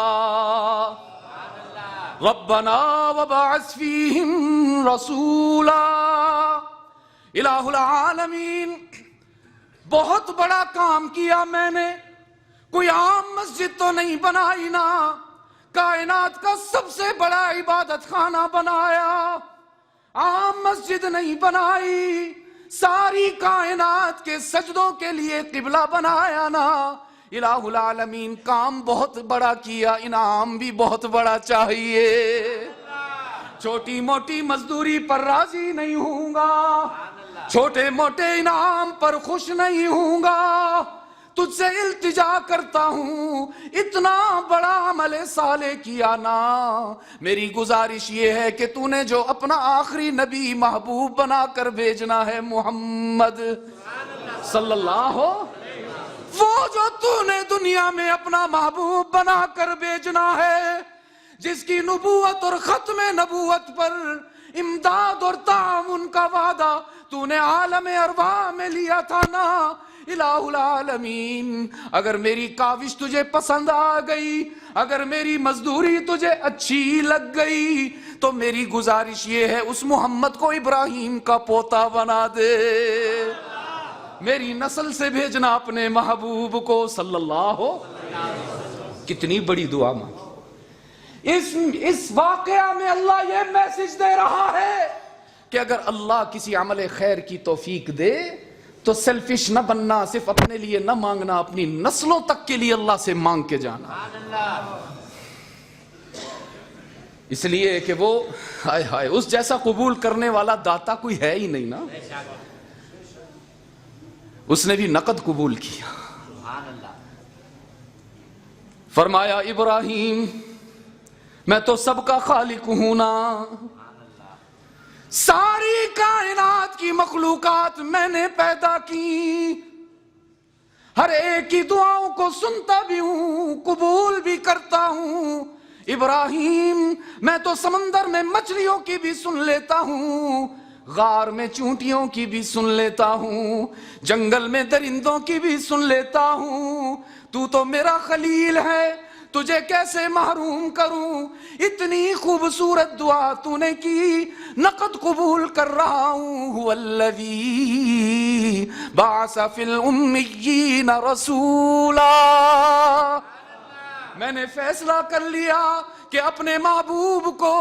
ربنا وبعث فیہم رسولا، الہ العالمین بہت بڑا کام کیا میں نے، کوئی عام مسجد تو نہیں بنائی نا، کائنات کا سب سے بڑا عبادت خانہ بنایا، عام مسجد نہیں بنائی، ساری کائنات کے سجدوں کے لیے قبلہ بنایا نا۔ الہ العالمین کام بہت بڑا کیا، انعام بھی بہت بڑا چاہیے، چھوٹی موٹی مزدوری پر راضی نہیں ہوں گا، چھوٹے موٹے انعام پر خوش نہیں ہوں گا، تجھ سے التجا کرتا ہوں، اتنا بڑا عمل صالح کیا نا، میری گزارش یہ ہے کہ تو نے جو اپنا آخری نبی محبوب بنا کر بھیجنا ہے محمد صلی اللہ ہو، وہ جو تو نے دنیا میں اپنا محبوب بنا کر بھیجنا ہے، جس کی نبوت اور ختم نبوت پر امداد اور تعاون کا وعدہ تو نے عالم ارواح میں لیا تھا نا۔ الہ العالمین اگر میری کاوش تجھے پسند آ گئی، اگر میری مزدوری تجھے اچھی لگ گئی، تو میری گزارش یہ ہے اس محمد کو ابراہیم کا پوتا بنا دے، میری نسل سے بھیجنا اپنے محبوب کو صلی اللہ ہو۔ کتنی بڑی دعا مانگی۔ اس واقعہ میں اللہ یہ میسج دے رہا ہے کہ اگر اللہ کسی عمل خیر کی توفیق دے تو سیلفش نہ بننا، صرف اپنے لیے نہ مانگنا، اپنی نسلوں تک کے لیے اللہ سے مانگ کے جانا، اس لیے کہ وہ ہائے ہائے اس جیسا قبول کرنے والا داتا کوئی ہے ہی نہیں نا، اس نے بھی نقد قبول کیا۔ فرمایا ابراہیم میں تو سب کا خالق ہوں نا، ساری کائنات کی مخلوقات میں نے پیدا کی، ہر ایک کی دعاؤں کو سنتا بھی ہوں، قبول بھی کرتا ہوں۔ ابراہیم میں تو سمندر میں مچھلیوں کی بھی سن لیتا ہوں، غار میں چونٹیوں کی بھی سن لیتا ہوں، جنگل میں درندوں کی بھی سن لیتا ہوں، تو میرا خلیل ہے، تجھے کیسے محروم کروں، اتنی خوبصورت دعا تو نے کی، نقد قبول کر رہا ہوں۔ هو الذی بعث فی الامیین رسولا، میں نے فیصلہ کر لیا کہ اپنے محبوب کو،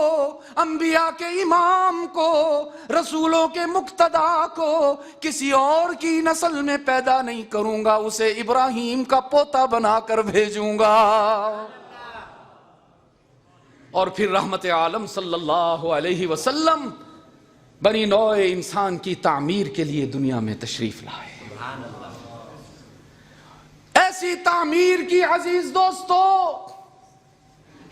انبیاء کے امام کو، رسولوں کے مقتدا کو کسی اور کی نسل میں پیدا نہیں کروں گا، اسے ابراہیم کا پوتا بنا کر بھیجوں گا۔ اور پھر رحمت عالم صلی اللہ علیہ وسلم بنی نوع انسان کی تعمیر کے لیے دنیا میں تشریف لائے۔ ایسی تعمیر کی عزیز دوستو،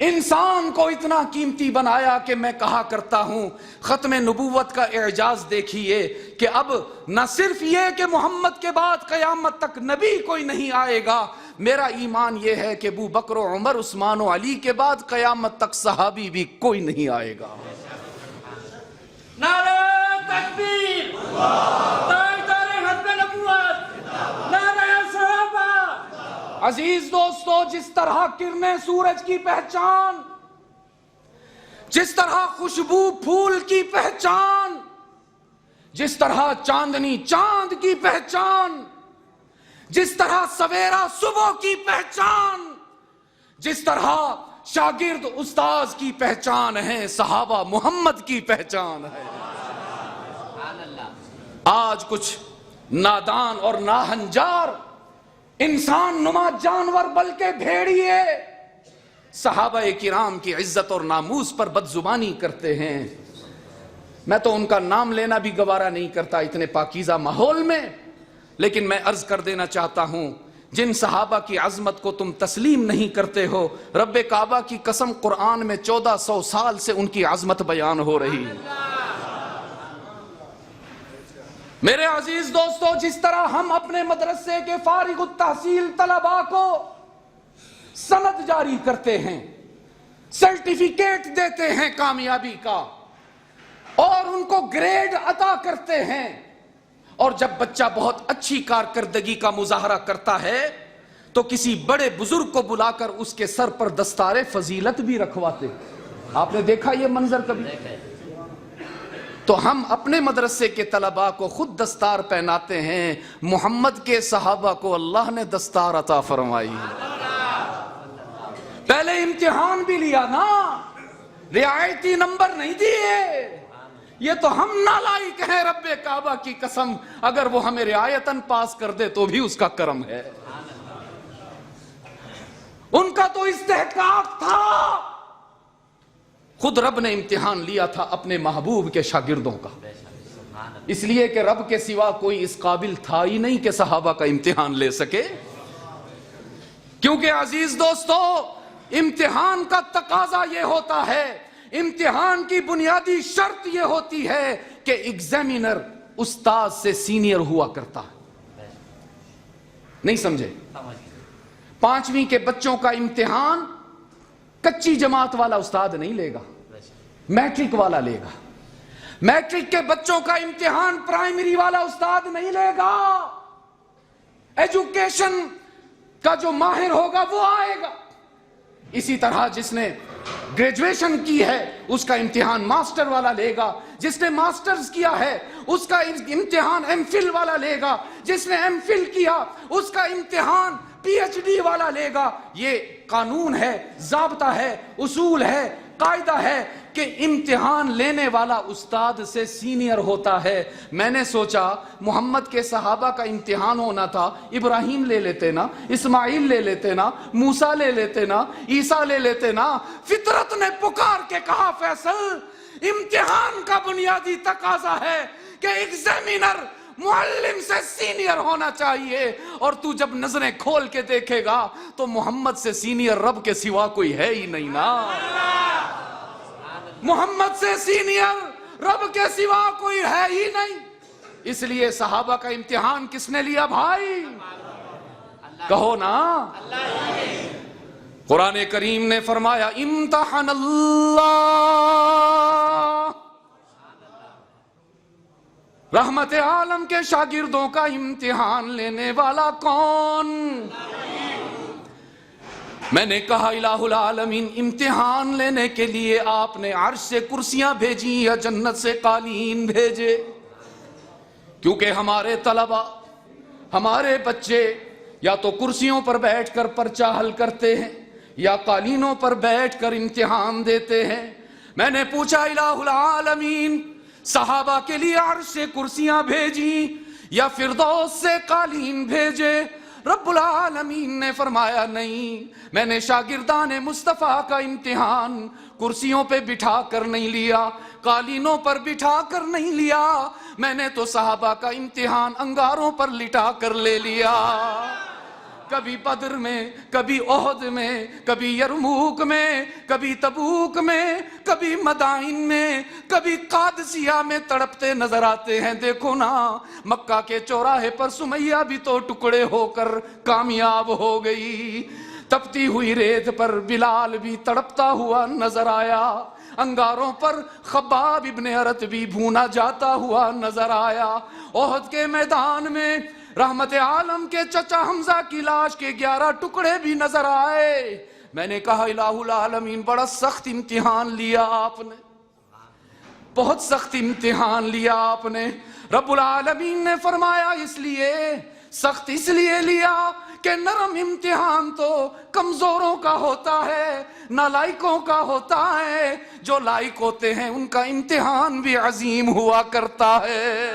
انسان کو اتنا قیمتی بنایا کہ میں کہا کرتا ہوں ختم نبوت کا اعجاز دیکھیے کہ اب نہ صرف یہ کہ محمد کے بعد قیامت تک نبی کوئی نہیں آئے گا، میرا ایمان یہ ہے کہ ابو بکر و عمر عثمان و علی کے بعد قیامت تک صحابی بھی کوئی نہیں آئے گا۔ نعرہ تکبیر، تاجدار ختم نبوت، نعرہ صحابہ۔ عزیز دوستو، جس طرح کرنیں سورج کی پہچان، جس طرح خوشبو پھول کی پہچان، جس طرح چاندنی چاند کی پہچان، جس طرح سویرا صبح کی پہچان، جس طرح شاگرد استاذ کی پہچان ہے، صحابہ محمد کی پہچان ہے۔ آج کچھ نادان اور ناہنجار انسان نما جانور بلکہ بھیڑیے صحابہ کرام کی عزت اور ناموس پر بدزبانی کرتے ہیں۔ میں تو ان کا نام لینا بھی گوارا نہیں کرتا اتنے پاکیزہ ماحول میں، لیکن میں عرض کر دینا چاہتا ہوں، جن صحابہ کی عظمت کو تم تسلیم نہیں کرتے ہو، رب کعبہ کی قسم قرآن میں 1400 سال سے ان کی عظمت بیان ہو رہی ہے۔ میرے عزیز دوستو، جس طرح ہم اپنے مدرسے کے فارغ التحصیل طلباء کو سند جاری کرتے ہیں، سرٹیفکیٹ دیتے ہیں کامیابی کا، اور ان کو گریڈ عطا کرتے ہیں، اور جب بچہ بہت اچھی کارکردگی کا مظاہرہ کرتا ہے تو کسی بڑے بزرگ کو بلا کر اس کے سر پر دستار فضیلت بھی رکھواتے ہیں۔ آپ نے دیکھا یہ منظر کبھی؟ تو ہم اپنے مدرسے کے طلباء کو خود دستار پہناتے ہیں، محمد کے صحابہ کو اللہ نے دستار عطا فرمائی۔ پہلے امتحان بھی لیا نا، رعایتی نمبر نہیں دیے۔ یہ تو ہم نالائق ہیں، رب کعبہ کی قسم اگر وہ ہمیں رعایتاً پاس کر دے تو بھی اس کا کرم ہے۔ ان کا تو استحقاق تھا، خود رب نے امتحان لیا تھا اپنے محبوب کے شاگردوں کا، اس لیے کہ رب کے سوا کوئی اس قابل تھا ہی نہیں کہ صحابہ کا امتحان لے سکے۔ کیونکہ عزیز دوستو، امتحان کا تقاضا یہ ہوتا ہے، امتحان کی بنیادی شرط یہ ہوتی ہے کہ ایگزامینر استاد سے سینئر ہوا کرتا ہے۔ نہیں سمجھے؟ 5ویں کے بچوں کا امتحان کچی جماعت والا استاد نہیں لے گا، میٹرک والا لے گا۔ میٹرک کے بچوں کا امتحان پرائمری والا استاد نہیں لے گا، ایجوکیشن کا جو ماہر ہوگا وہ آئے گا۔ اسی طرح جس نے گریجویشن کی ہے اس کا امتحان ماسٹر والا لے گا، جس نے ماسٹرز کیا ہے اس کا امتحان ایم فل والا لے گا، جس نے ایم فل کیا اس کا امتحان پی ایچ ڈی والا لے گا۔ یہ قانون ہے، ضابطہ ہے، اصول ہے، قاعدہ ہے کہ امتحان لینے والا استاد سے سینئر ہوتا ہے۔ میں نے سوچا محمد کے صحابہ کا امتحان ہونا تھا، ابراہیم لے لیتے نا، اسماعیل لے لیتے نا، موسیٰ لے لیتے نا، عیسیٰ لے لیتے نا۔ فطرت نے پکار کے کہا فیصل امتحان کا بنیادی تقاضا ہے کہ ایگزامینر معلم سے سینئر ہونا چاہیے، اور تو جب نظریں کھول کے دیکھے گا تو محمد سے سینئر رب کے سوا کوئی ہے ہی نہیں نا۔ محمد سے سینئر رب کے سوا کوئی ہے ہی نہیں۔ اس لیے صحابہ کا امتحان کس نے لیا بھائی؟ کہو نا، قرآن کریم نے فرمایا امتحن اللہ، رحمت عالم کے شاگردوں کا امتحان لینے والا کون؟ میں نے کہا الہ العالمین، امتحان لینے کے لیے آپ نے عرش سے کرسیاں بھیجی یا جنت سے قالین بھیجے؟ کیونکہ ہمارے طلبہ، ہمارے بچے یا تو کرسیوں پر بیٹھ کر پرچہ حل کرتے ہیں یا قالینوں پر بیٹھ کر امتحان دیتے ہیں۔ میں نے پوچھا الہ العالمین، صحابہ کے لیے عرش سے کرسیاں بھیجی یا فردوس سے قالین بھیجے؟ رب العالمین نے فرمایا نہیں، میں نے شاگردان مصطفیٰ کا امتحان کرسیوں پہ بٹھا کر نہیں لیا، قالینوں پر بٹھا کر نہیں لیا، میں نے تو صحابہ کا امتحان انگاروں پر لٹا کر لے لیا۔ کبھی بدر میں، کبھی احد میں، کبھی یرموک میں، کبھی تبوک میں، کبھی مدائن میں، کبھی قادسیہ میں تڑپتے نظر آتے ہیں۔ دیکھو نا، مکہ کے چوراہے پر سمیہ بھی تو ٹکڑے ہو کر کامیاب ہو گئی، تپتی ہوئی ریت پر بلال بھی تڑپتا ہوا نظر آیا، انگاروں پر خباب ابن ارت بھی بھونا جاتا ہوا نظر آیا۔ احد کے میدان میں رحمت عالم کے چچا حمزہ کی لاش کے 11 ٹکڑے بھی نظر آئے۔ میں نے کہا الہ العالمین، بڑا سخت امتحان لیا آپ نے، بہت سخت امتحان لیا آپ نے۔ رب العالمین نے فرمایا اس لیے سخت اس لیے لیا کہ نرم امتحان تو کمزوروں کا ہوتا ہے، نالائقوں کا ہوتا ہے، جو لائق ہوتے ہیں ان کا امتحان بھی عظیم ہوا کرتا ہے۔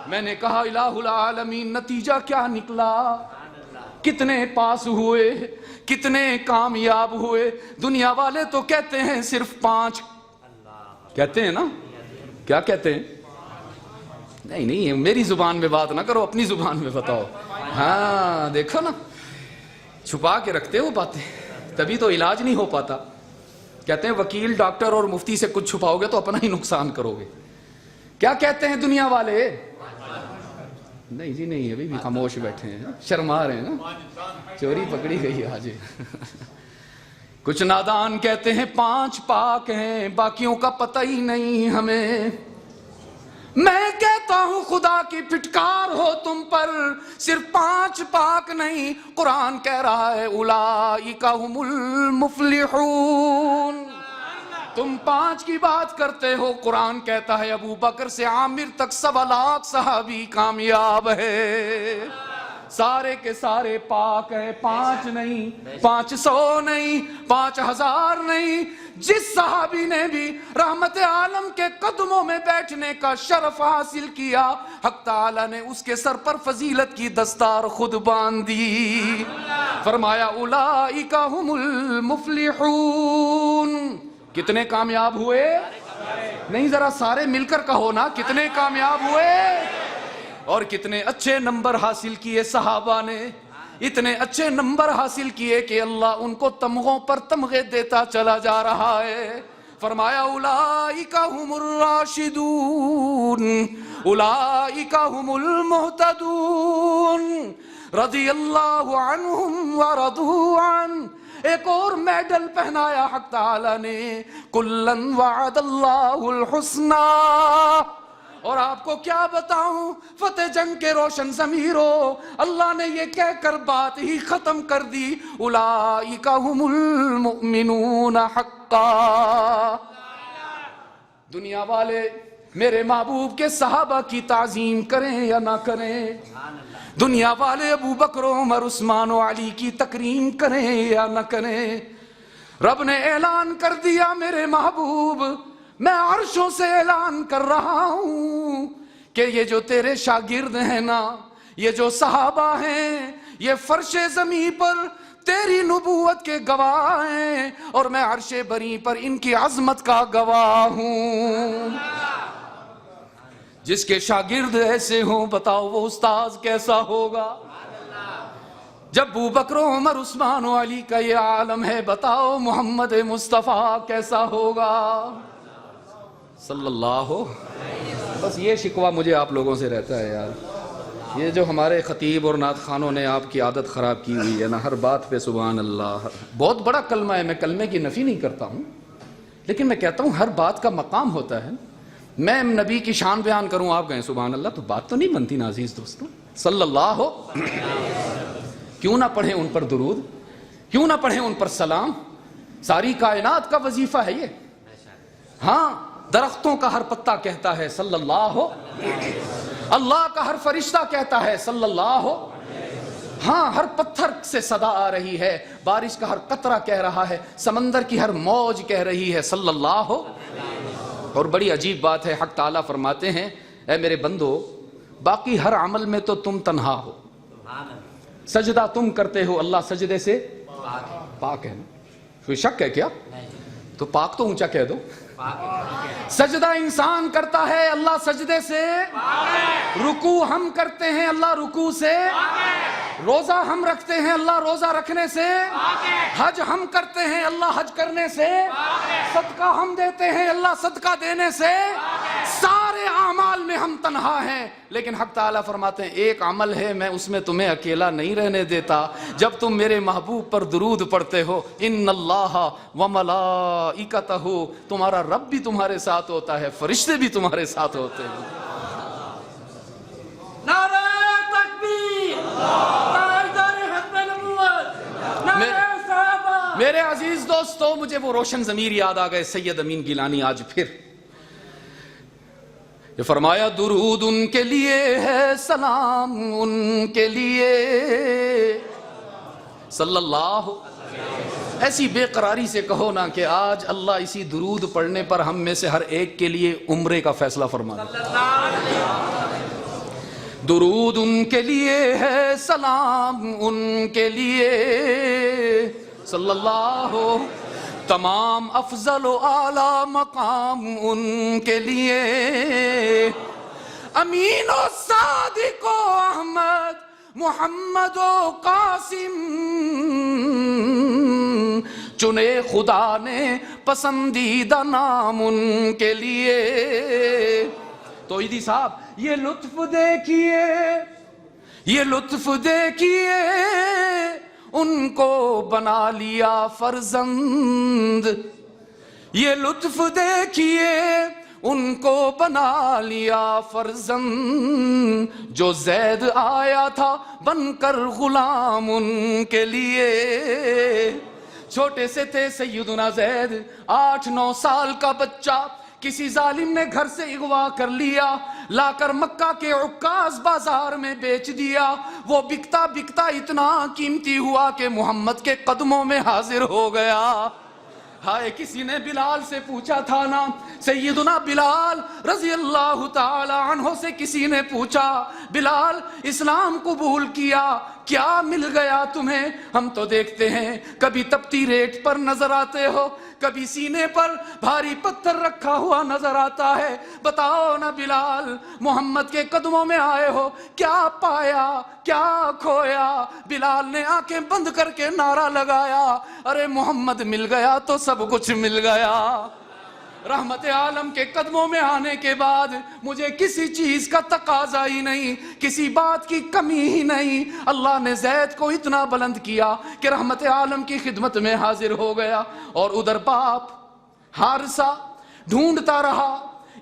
میں نے کہا الہ العالمین، نتیجہ کیا نکلا؟ کتنے پاس ہوئے، کتنے کامیاب ہوئے؟ دنیا والے تو کہتے ہیں صرف 5 کہتے ہیں نا، کیا کہتے ہیں؟ نہیں میری زبان میں بات نہ کرو، اپنی زبان میں بتاؤ۔ ہاں دیکھو نا، چھپا کے رکھتے ہو باتیں، تبھی تو علاج نہیں ہو پاتا۔ کہتے ہیں وکیل، ڈاکٹر اور مفتی سے کچھ چھپاؤ گے تو اپنا ہی نقصان کرو گے۔ کیا کہتے ہیں دنیا والے؟ نہیں جی نہیں، ابھی بھی خاموش بیٹھے ہیں، شرما رہے ہیں نا، چوری پکڑی گئی آج۔ کچھ نادان کہتے ہیں 5 پاک ہیں، باقیوں کا پتہ ہی نہیں ہمیں۔ میں کہتا ہوں خدا کی پھٹکار ہو تم پر، صرف 5 پاک نہیں، قرآن کہہ رہا ہے اولئک هم المفلحون۔ تم 5 کی بات کرتے ہو، قرآن کہتا ہے ابو بکر سے عامر تک 1.25 لاکھ صحابی کامیاب ہے، سارے کے سارے پاک ہیں، 5 نہیں، 500 نہیں، 5000 نہیں۔ جس صحابی نے بھی رحمت عالم کے قدموں میں بیٹھنے کا شرف حاصل کیا، حق تعالی نے اس کے سر پر فضیلت کی دستار خود باندھ دی۔ فرمایا اولئک هم المفلحون۔ کتنے کامیاب ہوئے؟ نہیں، ذرا سارے مل کر کہو نا، کتنے کامیاب ہوئے؟ اور کتنے اچھے نمبر حاصل کیے صحابہ نے، اتنے اچھے نمبر حاصل کیے کہ اللہ ان کو تمغوں پر تمغے دیتا چلا جا رہا ہے۔ فرمایا اولئک هم الراشدون، اولئک هم المہتدون، رضی اللہ عنہم ورضوا عنہ۔ ایک اور میڈل پہنایا حق تعالی نے، کلن وعد اللہ الحسنی۔ اور آپ کو کیا بتاؤں، فتح جنگ کے روشن ضمیروں، اللہ نے یہ کہہ کر بات ہی ختم کر دی، اولئک هم المؤمنون حقا۔ دنیا والے میرے محبوب کے صحابہ کی تعظیم کریں یا نہ کریں، دنیا والے ابو بکر عمر عثمان و علی کی تکریم کریں یا نہ کریں، رب نے اعلان کر دیا میرے محبوب، میں عرشوں سے اعلان کر رہا ہوں کہ یہ جو تیرے شاگرد ہیں نا، یہ جو صحابہ ہیں، یہ فرش زمین پر تیری نبوت کے گواہ ہیں، اور میں عرش بری پر ان کی عظمت کا گواہ ہوں۔ جس کے شاگرد ایسے ہوں، بتاؤ وہ استاذ کیسا ہوگا؟ جب ابو بکر عمر عثمان و علی کا یہ عالم ہے، بتاؤ محمد مصطفیٰ کیسا ہوگا؟ صلی اللہ ہو۔ بس یہ شکوہ مجھے آپ لوگوں سے رہتا ہے یار، یہ جو ہمارے خطیب اور نعت خوانوں نے آپ کی عادت خراب کی ہوئی ہے نا، ہر بات پہ سبحان اللہ۔ بہت بڑا کلمہ ہے، میں کلمے کی نفی نہیں کرتا ہوں، لیکن میں کہتا ہوں ہر بات کا مقام ہوتا ہے۔ میں نبی کی شان بیان کروں، آپ کہیں سبحان اللہ، تو بات تو نہیں بنتی نا عزیز دوستوں۔ صلی اللہ ہو، کیوں نہ پڑھیں ان پر درود، کیوں نہ پڑھیں ان پر سلام؟ ساری کائنات کا وظیفہ ہے یہ۔ ہاں، درختوں کا ہر پتا کہتا ہے صلی اللہ ہو، اللہ کا ہر فرشتہ کہتا ہے صلی اللہ ہو، ہاں ہر پتھر سے صدا آ رہی ہے، بارش کا ہر قطرہ کہہ رہا ہے، سمندر کی ہر موج کہہ رہی ہے صلی اللہ ہو۔ اور بڑی عجیب بات ہے، حق تعالیٰ فرماتے ہیں اے میرے بندو، باقی ہر عمل میں تو تم تنہا ہو، سجدہ تم کرتے ہو، اللہ سجدے سے پاک ہے۔ کوئی شک ہے کیا؟ تو پاک تو اونچا کہہ دو۔ سجدہ انسان کرتا ہے، اللہ سجدے سے، رکوع ہم کرتے ہیں، اللہ رکوع سے، روزہ ہم رکھتے ہیں اللہ روزہ رکھنے سے، حج ہم کرتے ہیں اللہ حج کرنے سے، صدقہ ہم دیتے ہیں اللہ صدقہ دینے سے، سارے اعمال میں ہم تنہا ہیں، لیکن حق تعالیٰ فرماتے ہیں ایک عمل ہے میں اس میں تمہیں اکیلا نہیں رہنے دیتا، جب تم میرے محبوب پر درود پڑھتے ہو، ان اللہ وملائکتہ، تمہارا رب بھی تمہارے ساتھ ہوتا ہے، فرشتے بھی تمہارے ساتھ ہوتے ہیں۔ نعرہ تکبیر، تاجدار ختم نبوت، نعرہ صحابہ۔ میرے عزیز دوستو، مجھے وہ روشن ضمیر یاد آ گئے سید امین گیلانی آج پھر۔ یہ فرمایا درود ان کے لیے ہے، سلام ان کے لیے، صلی اللہ۔ ایسی بے قراری سے کہو نا کہ آج اللہ اسی درود پڑھنے پر ہم میں سے ہر ایک کے لیے عمرے کا فیصلہ فرما دے۔ درود ان کے لیے ہے، سلام ان کے لیے، صلی اللہ۔ تمام افضل و اعلی مقام ان کے لیے، امین و صادق و احمد محمد و قاسم، چنے خدا نے پسندیدہ نام ان کے لیے۔ تو عیدی صاحب یہ لطف دیکھیے، یہ لطف دیکھیے، ان کو بنا لیا فرزند، یہ لطف دیکھیے، ان کو بنا لیا فرزند، جو زید آیا تھا بن کر غلام ان کے لیے۔ چھوٹے سے تھے سیدنا زید، 8-9 سال کا بچہ، کسی ظالم نے گھر سے اغوا کر لیا، لا کر مکہ کے عکاظ بازار میں بیچ دیا۔ وہ بکتا بکتا اتنا قیمتی ہوا کہ محمد کے قدموں میں حاضر ہو گیا۔ ہائے کسی نے بلال سے پوچھا تھا نا، سیدنا بلال رضی اللہ تعالی عنہ سے کسی نے پوچھا، بلال اسلام قبول کیا، کیا مل گیا تمہیں؟ ہم تو دیکھتے ہیں کبھی تپتی ریت پر نظر آتے ہو، کبھی سینے پر بھاری پتھر رکھا ہوا نظر آتا ہے، بتاؤ نا بلال، محمد کے قدموں میں آئے ہو، کیا پایا کیا کھویا؟ بلال نے آنکھیں بند کر کے نعرہ لگایا، ارے محمد مل گیا تو سب کچھ مل گیا۔ رحمت عالم کے قدموں میں آنے کے بعد مجھے کسی چیز کا تقاضا ہی نہیں، کسی بات کی کمی ہی نہیں۔ اللہ نے زید کو اتنا بلند کیا کہ رحمت عالم کی خدمت میں حاضر ہو گیا، اور ادھر باپ حارثہ ڈھونڈتا رہا،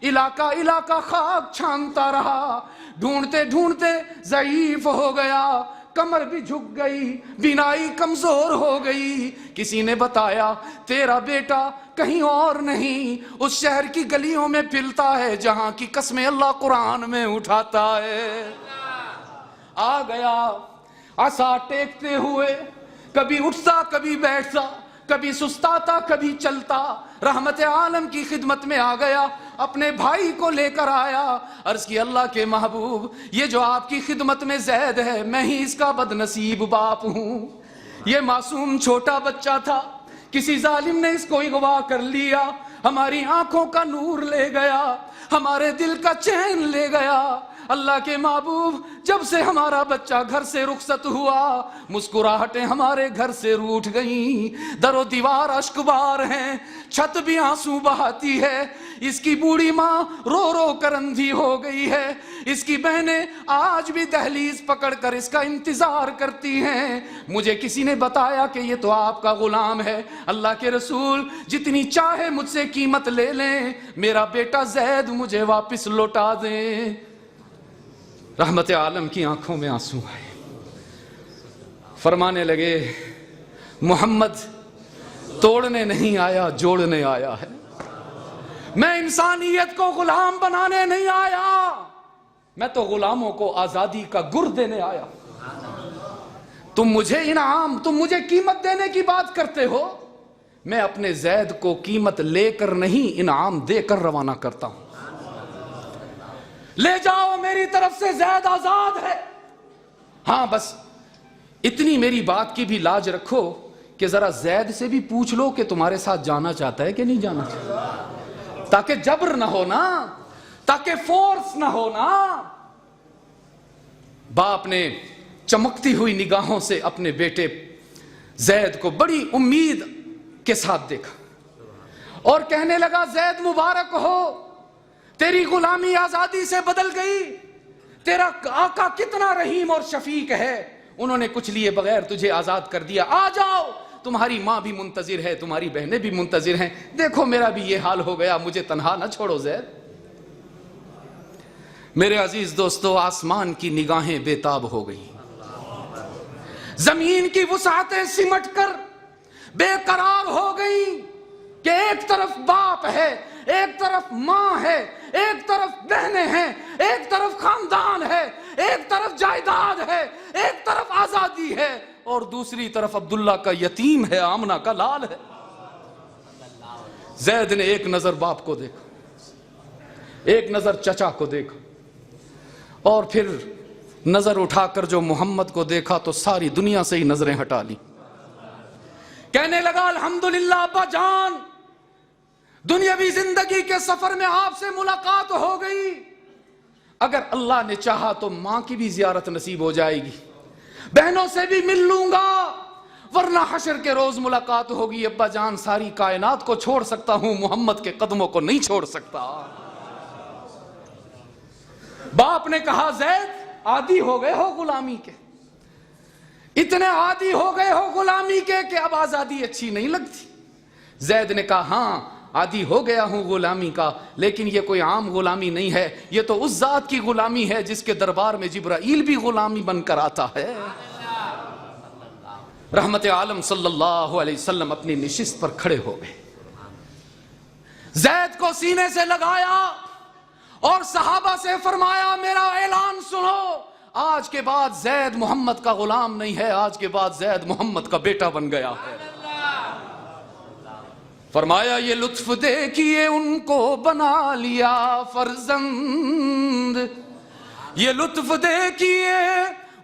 علاقہ علاقہ خاک چھانتا رہا، ڈھونڈتے ڈھونڈتے ضعیف ہو گیا، کمر بھی جھک گئی، بینائی کمزور ہو گئی۔ کسی نے بتایا تیرا بیٹا کہیں اور نہیں، اس شہر کی گلیوں میں پھرتا ہے جہاں کی قسمیں اللہ قرآن میں اٹھاتا ہے۔ آ گیا عصا ٹیکتے ہوئے، کبھی اٹھتا کبھی بیٹھتا، کبھی سستاتا کبھی چلتا، رحمت عالم کی خدمت میں آ گیا، اپنے بھائی کو لے کر آیا، عرض کی اللہ کے محبوب یہ جو آپ کی خدمت میں زید ہے، میں ہی اس کا بد نصیب باپ ہوں۔ یہ معصوم چھوٹا بچہ تھا، کسی ظالم نے اس کو اغوا کر لیا، ہماری آنکھوں کا نور لے گیا، ہمارے دل کا چین لے گیا۔ اللہ کے محبوب جب سے ہمارا بچہ گھر سے رخصت ہوا، مسکراہٹیں ہمارے گھر سے روٹھ گئیں، در و دیوار اشک بار ہیں، چھت بھی آنسو بہاتی ہے، اس کی بوڑھی ماں رو رو کر اندھی ہو گئی ہے، اس کی بہنیں آج بھی دہلیز پکڑ کر اس کا انتظار کرتی ہیں۔ مجھے کسی نے بتایا کہ یہ تو آپ کا غلام ہے، اللہ کے رسول جتنی چاہے مجھ سے قیمت لے لیں، میرا بیٹا زید مجھے واپس لوٹا دیں۔ رحمت عالم کی آنکھوں میں آنسو آئے، فرمانے لگے محمد توڑنے نہیں آیا جوڑنے آیا ہے، میں انسانیت کو غلام بنانے نہیں آیا، میں تو غلاموں کو آزادی کا گر دینے آیا۔ تم مجھے انعام، تم مجھے قیمت دینے کی بات کرتے ہو، میں اپنے زید کو قیمت لے کر نہیں انعام دے کر روانہ کرتا ہوں۔ لے جاؤ میری طرف سے، زید آزاد ہے۔ ہاں بس اتنی میری بات کی بھی لاج رکھو کہ ذرا زید سے بھی پوچھ لو کہ تمہارے ساتھ جانا چاہتا ہے کہ نہیں جانا چاہتا، تاکہ جبر نہ ہونا، تاکہ فورس نہ ہونا۔ باپ نے چمکتی ہوئی نگاہوں سے اپنے بیٹے زید کو بڑی امید کے ساتھ دیکھا اور کہنے لگا زید مبارک ہو، تیری غلامی آزادی سے بدل گئی، تیرا آقا کتنا رحیم اور شفیق ہے، انہوں نے کچھ لیے بغیر تجھے آزاد کر دیا، آ جاؤ، تمہاری ماں بھی منتظر ہے، تمہاری بہنیں بھی منتظر ہیں، دیکھو میرا بھی یہ حال ہو گیا، مجھے تنہا نہ چھوڑو زید۔ میرے عزیز دوستو، آسمان کی نگاہیں بے تاب ہو گئیں، زمین کی وسعتیں سمٹ کر بے قرار ہو گئیں کہ ایک طرف باپ ہے، ایک طرف ماں ہے، ایک طرف بہنیں ہیں، ایک طرف خاندان ہے، ایک طرف جائیداد ہے، ایک طرف آزادی ہے، اور دوسری طرف عبداللہ کا یتیم ہے، آمنہ کا لال ہے۔ زید نے ایک نظر باپ کو دیکھا، ایک نظر چچا کو دیکھا، اور پھر نظر اٹھا کر جو محمد کو دیکھا تو ساری دنیا سے ہی نظریں ہٹا لی، کہنے لگا الحمدللہ ابا جان، دنیاوی زندگی کے سفر میں آپ سے ملاقات ہو گئی، اگر اللہ نے چاہا تو ماں کی بھی زیارت نصیب ہو جائے گی، بہنوں سے بھی مل لوں گا، ورنہ حشر کے روز ملاقات ہوگی، ابا جان ساری کائنات کو چھوڑ سکتا ہوں، محمد کے قدموں کو نہیں چھوڑ سکتا۔ باپ نے کہا زید عادی ہو گئے ہو غلامی کے، اتنے عادی ہو گئے ہو غلامی کے کہ اب آزادی اچھی نہیں لگتی۔ زید نے کہا ہاں عادی ہو گیا ہوں غلامی کا، لیکن یہ کوئی عام غلامی نہیں ہے، یہ تو اس ذات کی غلامی ہے جس کے دربار میں جبرائیل بھی غلامی بن کر آتا ہے۔ رحمت عالم صلی اللہ علیہ وسلم اپنی نشست پر کھڑے ہو گئے، زید کو سینے سے لگایا اور صحابہ سے فرمایا میرا اعلان سنو، آج کے بعد زید محمد کا غلام نہیں ہے، آج کے بعد زید محمد کا بیٹا بن گیا ہے۔ فرمایا یہ لطف دیکھیے ان کو بنا لیا فرزند، یہ لطف دیکھیے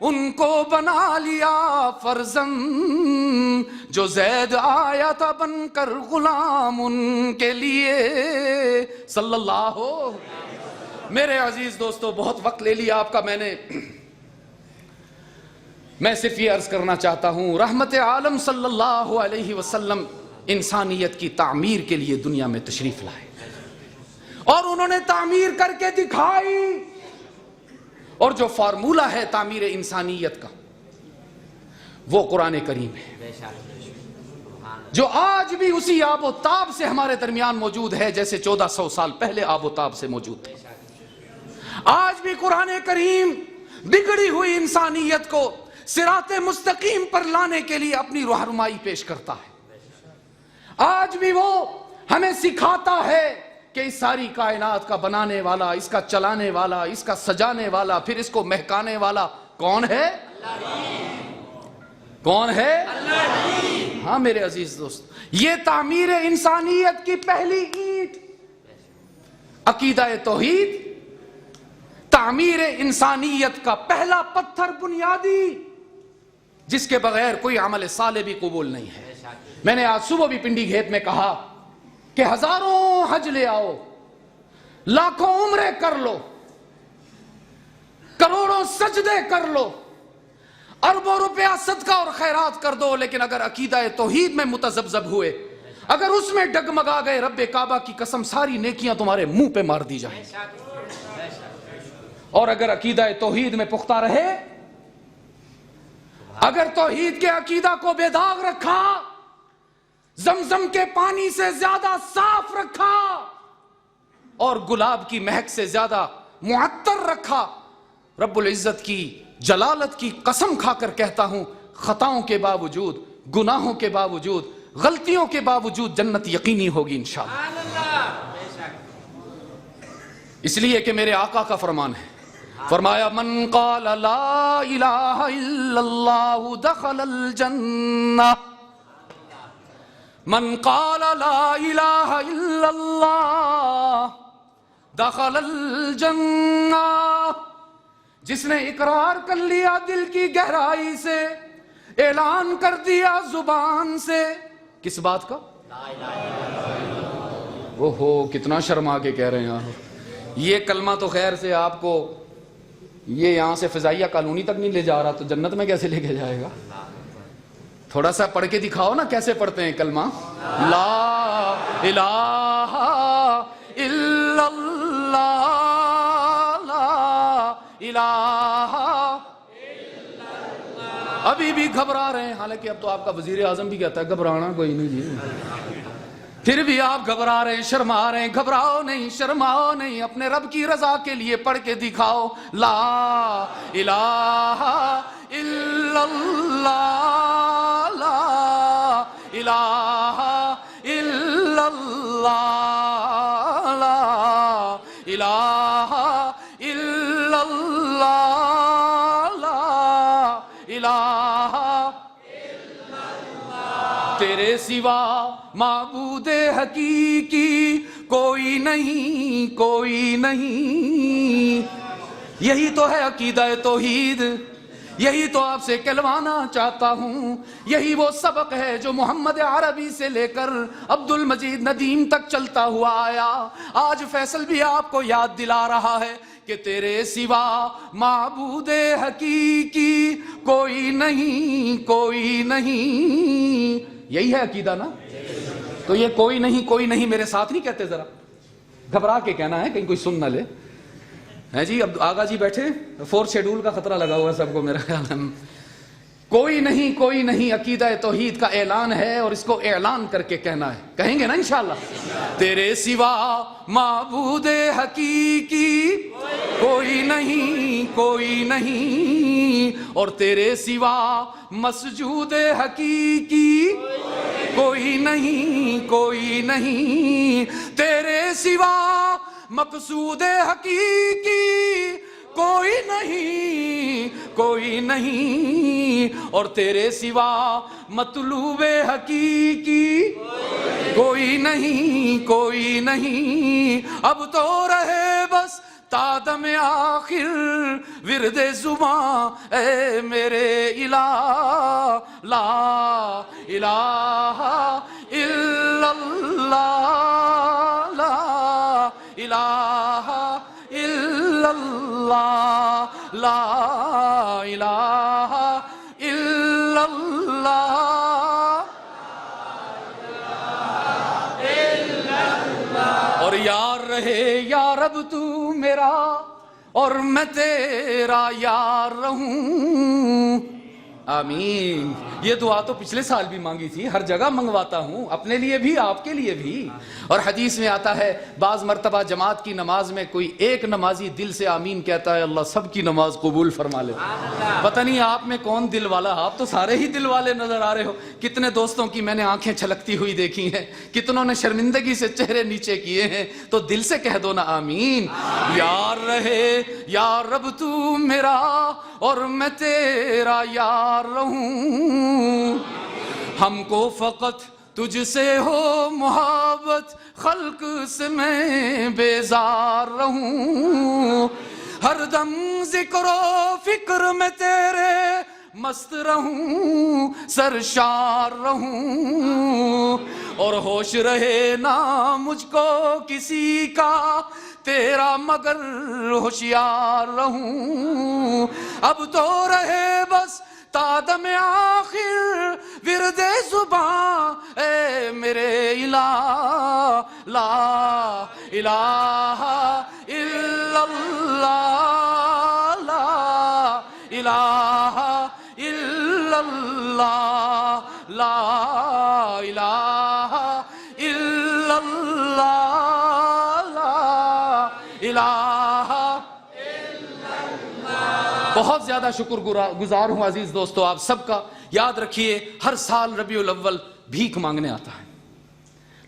ان کو بنا لیا فرزند، جو زید آیا تھا بن کر غلام ان کے لیے صلی اللہ ہو۔ میرے عزیز دوستو بہت وقت لے لیا آپ کا میں صرف یہ عرض کرنا چاہتا ہوں، رحمت عالم صلی اللہ علیہ وسلم انسانیت کی تعمیر کے لیے دنیا میں تشریف لائے اور انہوں نے تعمیر کر کے دکھائی، اور جو فارمولہ ہے تعمیر انسانیت کا وہ قرآن کریم ہے، جو آج بھی اسی آب و تاب سے ہمارے درمیان موجود ہے جیسے 1400 سال پہلے آب و تاب سے موجود تھے۔ آج بھی قرآن کریم بگڑی ہوئی انسانیت کو صراط مستقیم پر لانے کے لیے اپنی رہنمائی پیش کرتا ہے، آج بھی وہ ہمیں سکھاتا ہے کہ اس ساری کائنات کا بنانے والا، اس کا چلانے والا، اس کا سجانے والا، پھر اس کو مہکانے والا کون ہے؟ کون ہے؟ ہاں میرے عزیز دوست، یہ تعمیر انسانیت کی پہلی اینٹ، عقیدہ توحید تعمیر انسانیت کا پہلا پتھر بنیادی، جس کے بغیر کوئی عمل صالح بھی قبول نہیں ہے۔ میں نے آج صبح بھی پنڈی گھیت میں کہا کہ ہزاروں حج لے آؤ، لاکھوں عمرے کر لو، کروڑوں سجدے کر لو، اربوں روپیہ صدقہ اور خیرات کر دو، لیکن اگر عقیدہ توحید میں متذبذب ہوئے، اگر اس میں ڈگمگا گئے، رب کعبہ کی قسم ساری نیکیاں تمہارے منہ پہ مار دی جائیں، اور اگر عقیدہ توحید میں پختہ رہے، اگر توحید کے عقیدہ کو بے داغ رکھا، زمزم کے پانی سے زیادہ صاف رکھا، اور گلاب کی مہک سے زیادہ معطر رکھا، رب العزت کی جلالت کی قسم کھا کر کہتا ہوں، خطاؤں کے باوجود، گناہوں کے باوجود، غلطیوں کے باوجود جنت یقینی ہوگی انشاءاللہ۔ اس لیے کہ میرے آقا کا فرمان ہے، فرمایا من قال لا الہ الا اللہ دخل الجنہ، من قال لا الہ الا اللہ دخل الجنہ، جس نے اقرار کر لیا دل کی گہرائی سے، اعلان کر دیا زبان سے، کس بات کا؟ اوہو کتنا شرما کے کہہ رہے ہیں آپ، یہ کلمہ تو خیر سے آپ کو یہ یہاں سے فضائیہ کالونی تک نہیں لے جا رہا تو جنت میں کیسے لے کے جائے گا؟ تھوڑا سا پڑھ کے دکھاؤ نا کیسے پڑھتے ہیں کلمہ لا الہ الا اللہ لا الہ. ابھی بھی گھبرا رہے ہیں، حالانکہ اب تو آپ کا وزیر اعظم بھی کہتا ہے گھبرانا کوئی نہیں جی، پھر بھی آپ گھبرا رہے ہیں، شرما رہے ہیں. گھبراؤ نہیں، شرماؤ نہیں، اپنے رب کی رضا کے لیے پڑھ کے دکھاؤ لا الہ الا اللہ لا الہ الا اللہ لا الہ الا اللہ لا الہ. تیرے سوا معبود حقیقی کوئی نہیں، کوئی نہیں. یہی تو ہے عقیدہ توحید، یہی تو آپ سے کہلوانا چاہتا ہوں. یہی وہ سبق ہے جو محمد عربی سے لے کر عبد المجید ندیم تک چلتا ہوا آیا. آج فیصل بھی آپ کو یاد دلا رہا ہے کہ تیرے سوا معبود حقیقی کوئی نہیں، کوئی نہیں. یہی ہے عقیدہ نا؟ تو یہ کوئی نہیں میرے ساتھ نہیں کہتے، ذرا گھبرا کے کہنا ہے کہیں کوئی سن نہ لے. ہے جی اب آغا جی بیٹھے، 4 شیڈول کا خطرہ لگا ہوا ہے سب کو میرا خیال ہے. کوئی نہیں عقیدہ توحید کا اعلان ہے اور اس کو اعلان کر کے کہنا ہے. کہیں گے نا انشاءاللہ؟ تیرے سوا معبود حقیقی کوئی نہیں، کوئی نہیں. اور تیرے سوا مسجود حقیقی کوئی نہیں، کوئی نہیں. تیرے سوا مقصود حقیقی کوئی نہیں، کوئی نہیں. اور تیرے سوا مطلوب حقیقی کوئی نہیں، کوئی نہیں. اب تو رہے بس تادم آخر ورد زباں اے میرے الہ لا الہ الا اللہ لا الہ الا اللہ لا الہ الا اللہ. اور یار رہے یا رب تو میرا اور میں تیرا یار رہوں. آمین. یہ دعا تو پچھلے سال بھی مانگی تھی، ہر جگہ منگواتا ہوں، اپنے لیے بھی آپ کے لیے بھی. اور حدیث میں آتا ہے بعض مرتبہ جماعت کی نماز میں کوئی ایک نمازی دل سے آمین کہتا ہے، اللہ سب کی نماز قبول فرما لے. پتہ نہیں آپ میں کون دل والا، آپ تو سارے ہی دل والے نظر آ رہے ہو. کتنے دوستوں کی میں نے آنکھیں چھلکتی ہوئی دیکھی ہیں، کتنوں نے شرمندگی سے چہرے نیچے کیے ہیں. تو دل سے کہہ دو نا آمین. یار رہے یا رب تو میرا اور میں تیرا یار رہوں. ہم کو فقط تجھ سے ہو محبت، خلق سے میں بیزار رہوں. ہر دم ذکر و فکر میں تیرے مست رہوں، سرشار رہوں. اور ہوش رہے نہ مجھ کو کسی کا تیرا مگر ہوشیار رہوں. اب تو رہے بس تادم آخر ورد زباں اے میرے الہ لا الہ الا اللہ لا الہ الا اللہ لا الہ الا اللہ لا الہ. بہت زیادہ شکر گزار ہوں عزیز دوستو آپ سب کا. یاد رکھیے ہر سال ربیع الاول بھیک مانگنے آتا ہے.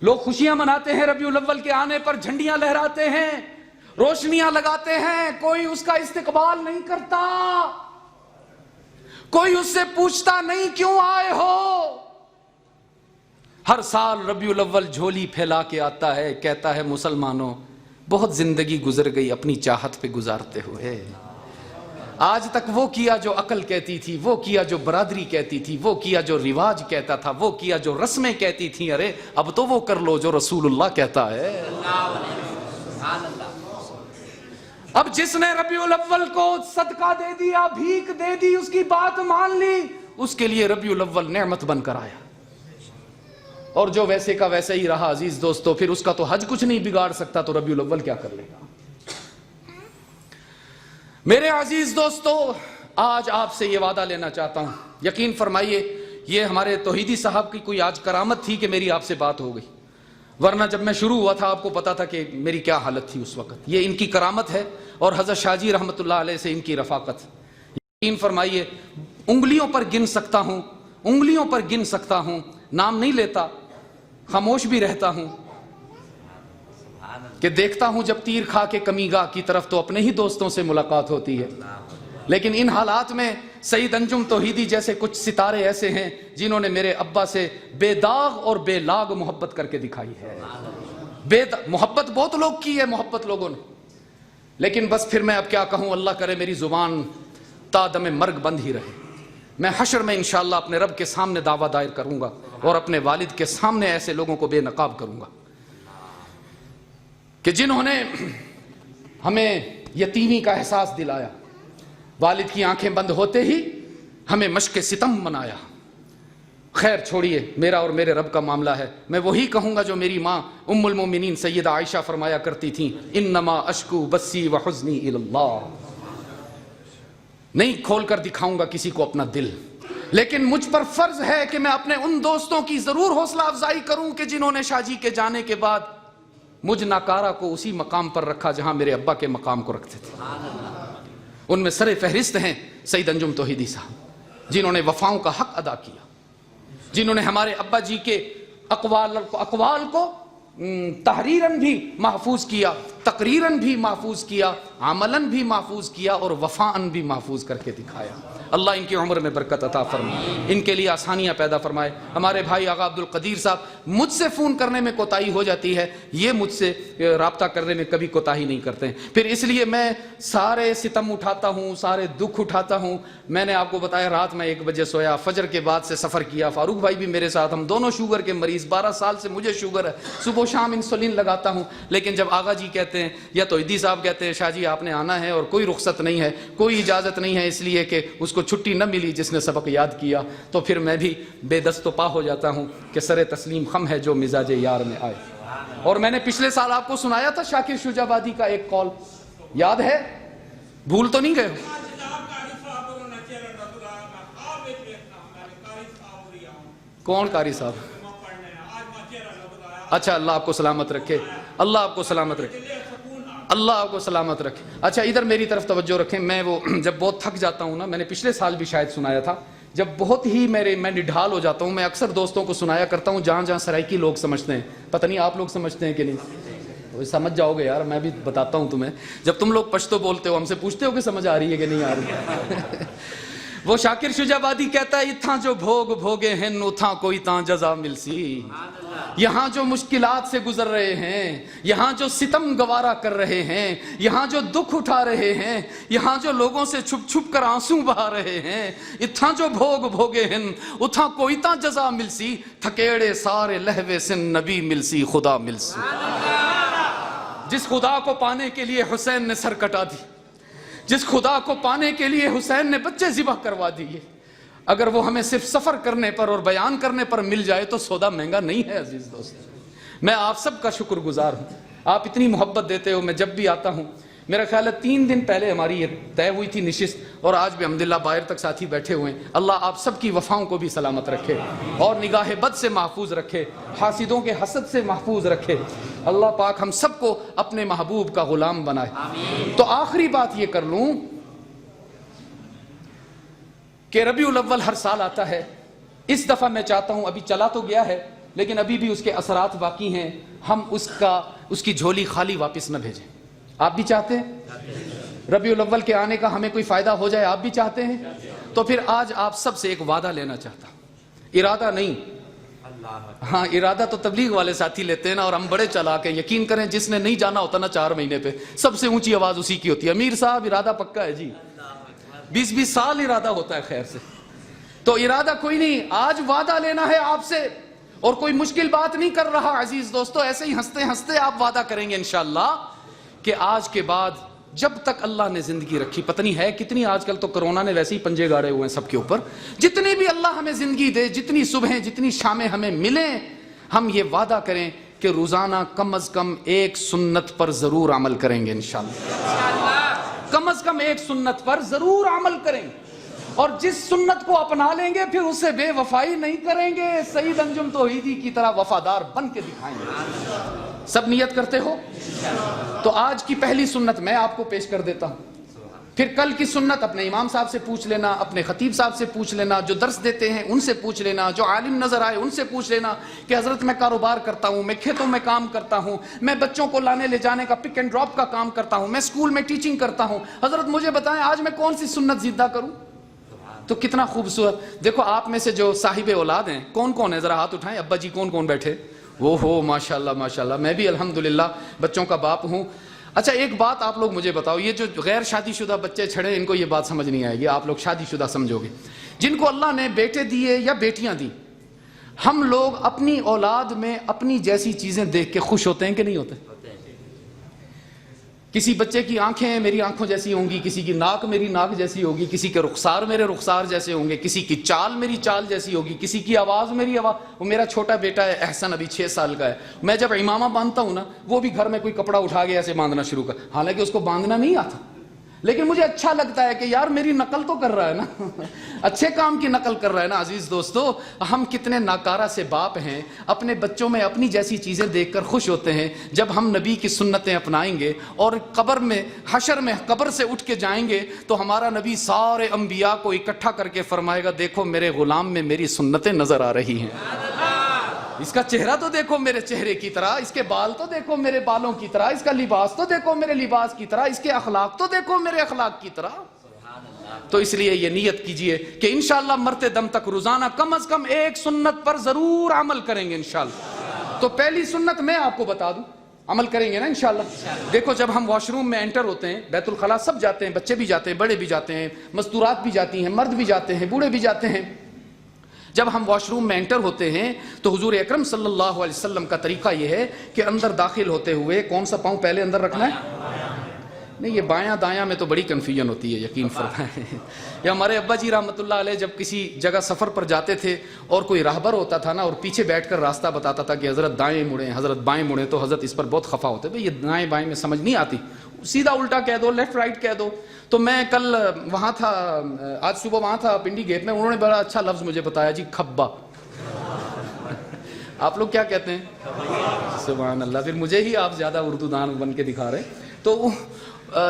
لوگ خوشیاں مناتے ہیں، ربیع الاول کے آنے پر جھنڈیاں لہراتے ہیں، روشنیاں لگاتے ہیں. کوئی اس کا استقبال نہیں کرتا، کوئی اس سے پوچھتا نہیں کیوں آئے ہو. ہر سال ربیع الاول جھولی پھیلا کے آتا ہے، کہتا ہے مسلمانوں بہت زندگی گزر گئی اپنی چاہت پہ گزارتے ہوئے. آج تک وہ کیا جو عقل کہتی تھی، وہ کیا جو برادری کہتی تھی، وہ کیا جو رواج کہتا تھا، وہ کیا جو رسمیں کہتی تھیں. ارے اب تو وہ کر لو جو رسول اللہ کہتا ہے. اب جس نے ربیع الاول کو صدقہ دے دیا، بھیک دے دی، اس کی بات مان لی، اس کے لیے ربیع الاول نعمت بن کر آیا. اور جو ویسے کا ویسے ہی رہا عزیز دوستو، پھر اس کا تو حج کچھ نہیں بگاڑ سکتا، تو ربیع الاول کیا کر لے گا. میرے عزیز دوستو، آج آپ سے یہ وعدہ لینا چاہتا ہوں، یقین فرمائیے یہ ہمارے توحیدی صاحب کی کوئی آج کرامت تھی کہ میری آپ سے بات ہو گئی، ورنہ جب میں شروع ہوا تھا آپ کو پتا تھا کہ میری کیا حالت تھی اس وقت. یہ ان کی کرامت ہے اور حضرت شاہ جی رحمۃ اللہ علیہ سے ان کی رفاقت. یقین فرمائیے انگلیوں پر گن سکتا ہوں، انگلیوں پر گن سکتا ہوں، نام نہیں لیتا، خاموش بھی رہتا ہوں کہ دیکھتا ہوں جب تیر کھا کے کمی گاہ کی طرف تو اپنے ہی دوستوں سے ملاقات ہوتی ہے. لیکن ان حالات میں سید انجم توحیدی جیسے کچھ ستارے ایسے ہیں جنہوں نے میرے ابا سے بے داغ اور بے لاگ محبت کر کے دکھائی ہے. محبت بہت لوگ کی ہے، محبت لوگوں نے، لیکن بس پھر میں اب کیا کہوں، اللہ کرے میری زبان تا دم مرگ بند ہی رہے. میں حشر میں انشاءاللہ اپنے رب کے سامنے دعویٰ دائر کروں گا اور اپنے والد کے سامنے ایسے لوگوں کو بے نقاب کروں گا کہ جنہوں نے ہمیں یتیمی کا احساس دلایا، والد کی آنکھیں بند ہوتے ہی ہمیں مشق ستم منایا. خیر چھوڑیے، میرا اور میرے رب کا معاملہ ہے. میں وہی کہوں گا جو میری ماں ام المومنین سیدہ عائشہ فرمایا کرتی تھیں، انما اشکو بسی وحزنی الی اللہ. نہیں کھول کر دکھاؤں گا کسی کو اپنا دل، لیکن مجھ پر فرض ہے کہ میں اپنے ان دوستوں کی ضرور حوصلہ افزائی کروں کہ جنہوں نے شاہ جی کے جانے کے بعد مجھ ناکارہ کو اسی مقام پر رکھا جہاں میرے ابا کے مقام کو رکھتے تھے. ان میں سر فہرست ہیں سید انجم توحیدی صاحب، جنہوں نے وفاؤں کا حق ادا کیا، جنہوں نے ہمارے ابا جی کے اقوال کو تحریراً بھی محفوظ کیا، تقریراً بھی محفوظ کیا، عملاً بھی محفوظ کیا اور وفاءً بھی محفوظ کر کے دکھایا. اللہ ان کی عمر میں برکت عطا فرمائے، ان کے لیے آسانیاں پیدا فرمائے. ہمارے بھائی آغا عبد القدیر صاحب، مجھ سے فون کرنے میں کوتاہی ہو جاتی ہے، یہ مجھ سے رابطہ کرنے میں کبھی کوتاہی نہیں کرتے ہیں. پھر اس لیے میں سارے ستم اٹھاتا ہوں، سارے دکھ اٹھاتا ہوں. میں نے آپ کو بتایا رات میں 1 بجے سویا، فجر کے بعد سے سفر کیا. فاروق بھائی بھی میرے ساتھ، ہم دونوں شوگر کے مریض، 12 سال سے مجھے شوگر ہے، صبح و شام انسولین لگاتا ہوں. لیکن جب آغا جی کہتے ہیں یا توحیدی صاحب کہتے ہیں شاہ جی آپ نے آنا ہے اور کوئی رخصت نہیں ہے، کوئی اجازت نہیں ہے، اس لیے کہ اس کو چھٹی نہ ملی جس نے سبق یاد کیا، تو پھر میں بھی بے دست و پا ہو جاتا ہوں کہ سر تسلیم خم ہے جو مزاج یار میں آئے. اور میں نے پچھلے سال آپ کو سنایا تھا شاکر شجاع آبادی کا ایک کال، یاد ہے؟ بھول تو نہیں گئے؟ کون قاری صاحب؟ اچھا، اللہ آپ کو سلامت رکھے، اللہ آپ کو سلامت رکھے، اللہ آپ کو سلامت رکھے. اچھا ادھر میری طرف توجہ رکھیں. میں وہ جب بہت تھک جاتا ہوں نا، میں نے پچھلے سال بھی شاید سنایا تھا، جب بہت ہی میں نڈھال ہو جاتا ہوں، میں اکثر دوستوں کو سنایا کرتا ہوں جہاں جہاں سرائکی لوگ سمجھتے ہیں. پتہ نہیں آپ لوگ سمجھتے ہیں کہ نہیں، سمجھ جاؤ گے یار، میں بھی بتاتا ہوں تمہیں. جب تم لوگ پشتو بولتے ہو ہم سے پوچھتے ہو کہ سمجھ آ رہی ہے کہ نہیں آ رہی. وہ شاکر شجاع آبادی کہتا ہے اتھاں جو بھوگ بھوگے ہیں اتھاں کوئی تاں جزا ملسی. یہاں جو مشکلات سے گزر رہے ہیں، یہاں جو ستم گوارا کر رہے ہیں، یہاں جو دکھ اٹھا رہے ہیں، یہاں جو لوگوں سے چھپ چھپ کر آنسو بہا رہے ہیں، اتھاں جو بھوگ بھوگے ہیں اتھاں کوئی تاں جزا ملسی. تھکیڑے سارے لہوے سن نبی ملسی خدا ملسی. جس خدا کو پانے کے لیے حسین نے سر کٹا دی، جس خدا کو پانے کے لیے حسین نے بچے ذبح کروا دیے، اگر وہ ہمیں صرف سفر کرنے پر اور بیان کرنے پر مل جائے تو سودا مہنگا نہیں ہے. عزیز دوست، میں آپ سب کا شکر گزار ہوں، آپ اتنی محبت دیتے ہو. میں جب بھی آتا ہوں، میرا خیال ہے 3 دن پہلے ہماری یہ طے ہوئی تھی نشست، اور آج بھی الحمدللہ باہر تک ساتھی بیٹھے ہوئے ہیں. اللہ آپ سب کی وفاؤں کو بھی سلامت رکھے اور نگاہ بد سے محفوظ رکھے، حاسدوں کے حسد سے محفوظ رکھے. اللہ پاک ہم سب کو اپنے محبوب کا غلام بنائے. تو آخری بات یہ کر لوں کہ ربیع الاول ہر سال آتا ہے. اس دفعہ میں چاہتا ہوں، ابھی چلا تو گیا ہے لیکن ابھی بھی اس کے اثرات باقی ہیں، ہم اس کی جھولی خالی واپس نہ بھیجیں. آپ بھی چاہتے ہیں ربیع الاول کے آنے کا ہمیں کوئی فائدہ ہو جائے؟ آپ بھی چاہتے ہیں؟ تو پھر آج آپ سب سے ایک وعدہ لینا چاہتا ہوں، ارادہ نہیں. ہاں ارادہ تو تبلیغ والے ساتھی لیتے ہیں نا، اور ہم بڑے چلاک ہیں. یقین کریں جس نے نہیں جانا ہوتا نا 4 مہینے پہ، سب سے اونچی آواز اسی کی ہوتی ہے، امیر صاحب ارادہ پکا ہے جی. 20 سال ارادہ ہوتا ہے خیر سے. تو ارادہ کوئی نہیں، آج وعدہ لینا ہے آپ سے، اور کوئی مشکل بات نہیں کر رہا. عزیز دوستو، ایسے ہی ہنستے ہنستے آپ وعدہ کریں گے انشاءاللہ کہ آج کے بعد جب تک اللہ نے زندگی رکھی. پتہ نہیں ہے کتنی، آج کل تو کرونا نے ویسے ہی پنجے گاڑے ہوئے ہیں سب کے اوپر. جتنی بھی اللہ ہمیں زندگی دے، جتنی صبحیں جتنی شامیں ہمیں ملیں، ہم یہ وعدہ کریں کہ روزانہ کم از کم ایک سنت پر ضرور عمل کریں گے انشاءاللہ. کم از کم ایک سنت پر ضرور عمل کریں گے، اور جس سنت کو اپنا لیں گے پھر اسے بے وفائی نہیں کریں گے، سعید انجم توحیدی کی طرح وفادار بن کے دکھائیں گے. سب نیت کرتے ہو؟ تو آج کی پہلی سنت میں آپ کو پیش کر دیتا ہوں. پھر کل کی سنت اپنے امام صاحب سے پوچھ لینا، اپنے خطیب صاحب سے پوچھ لینا، جو درس دیتے ہیں ان سے پوچھ لینا، جو عالم نظر آئے ان سے پوچھ لینا کہ حضرت میں کاروبار کرتا ہوں، میں کھیتوں میں کام کرتا ہوں، میں بچوں کو لانے لے جانے کا پک اینڈ ڈراپ کا کام کرتا ہوں، میں اسکول میں ٹیچنگ کرتا ہوں، حضرت مجھے بتائیں آج میں کون سی سنت زندہ کروں. تو کتنا خوبصورت. دیکھو آپ میں سے جو صاحب اولاد ہیں کون کون ہے، ذرا ہاتھ اٹھائیں. ابا جی کون کون بیٹھے؟ وہ ہو ماشاءاللہ ماشاءاللہ. میں بھی الحمدللہ بچوں کا باپ ہوں. اچھا ایک بات آپ لوگ مجھے بتاؤ، یہ جو غیر شادی شدہ بچے چھڑے ان کو یہ بات سمجھ نہیں آئے گی، آپ لوگ شادی شدہ سمجھو گے. جن کو اللہ نے بیٹے دیے یا بیٹیاں دی، ہم لوگ اپنی اولاد میں اپنی جیسی چیزیں دیکھ کے خوش ہوتے ہیں کہ نہیں ہوتے؟ کسی بچے کی آنکھیں میری آنکھوں جیسی ہوں گی، کسی کی ناک میری ناک جیسی ہوگی، کسی کے رخسار میرے رخسار جیسے ہوں گے، کسی کی چال میری چال جیسی ہوگی، کسی کی آواز میری آواز. وہ میرا چھوٹا بیٹا ہے احسن، ابھی 6 سال کا ہے. میں جب امامہ باندھتا ہوں نا، وہ بھی گھر میں کوئی کپڑا اٹھا کے ایسے باندھنا شروع کر، حالانکہ اس کو باندھنا نہیں آتا، لیکن مجھے اچھا لگتا ہے کہ یار میری نقل تو کر رہا ہے نا، اچھے کام کی نقل کر رہا ہے نا. عزیز دوستو، ہم کتنے ناکارہ سے باپ ہیں، اپنے بچوں میں اپنی جیسی چیزیں دیکھ کر خوش ہوتے ہیں. جب ہم نبی کی سنتیں اپنائیں گے اور قبر میں حشر میں قبر سے اٹھ کے جائیں گے تو ہمارا نبی سارے انبیاء کو اکٹھا کر کے فرمائے گا دیکھو میرے غلام میں میری سنتیں نظر آ رہی ہیں. اس کا چہرہ تو دیکھو میرے چہرے کی طرح، اس کے بال تو دیکھو میرے بالوں کی طرح، اس کا لباس تو دیکھو میرے لباس کی طرح، اس کے اخلاق تو دیکھو میرے اخلاق کی طرح. تو اس لیے یہ نیت کیجئے کہ انشاءاللہ مرتے دم تک روزانہ کم از کم ایک سنت پر ضرور عمل کریں گے انشاءاللہ. تو پہلی سنت میں آپ کو بتا دوں، عمل کریں گے نا انشاءاللہ. دیکھو جب ہم واش روم میں انٹر ہوتے ہیں، بیت الخلاء سب جاتے ہیں، بچے بھی جاتے ہیں، بڑے بھی جاتے ہیں، مستورات بھی جاتی ہیں، مرد بھی جاتے ہیں، بوڑھے بھی جاتے ہیں. جب ہم واش روم میں انٹر ہوتے ہیں تو حضور اکرم صلی اللہ علیہ وسلم کا طریقہ یہ ہے کہ اندر داخل ہوتے ہوئے کون سا پاؤں پہلے اندر رکھنا ہے؟ نہیں، یہ بایاں دایاں میں تو بڑی کنفیوژن ہوتی ہے، یقین فرمائیں. یا ہمارے ابا جی رحمۃ اللہ علیہ جب کسی جگہ سفر پر جاتے تھے اور کوئی راہبر ہوتا تھا نا اور پیچھے بیٹھ کر راستہ بتاتا تھا کہ حضرت دائیں مڑیں، حضرت بائیں مڑیں، تو حضرت اس پر بہت خفا ہوتے، بھئی یہ دائیں بائیں میں سمجھ نہیں آتی، سیدھا الٹا کہہ دو، لیفٹ رائٹ کہہ دو. تو میں کل وہاں تھا، آج صبح وہاں تھا پنڈی گیٹ میں، انہوں نے بڑا اچھا لفظ مجھے بتایا جی، کھبا. آپ لوگ کیا کہتے ہیں؟ سبحان اللہ. پھر مجھے ہی آپ زیادہ اردو دان بن کے دکھا رہے. تو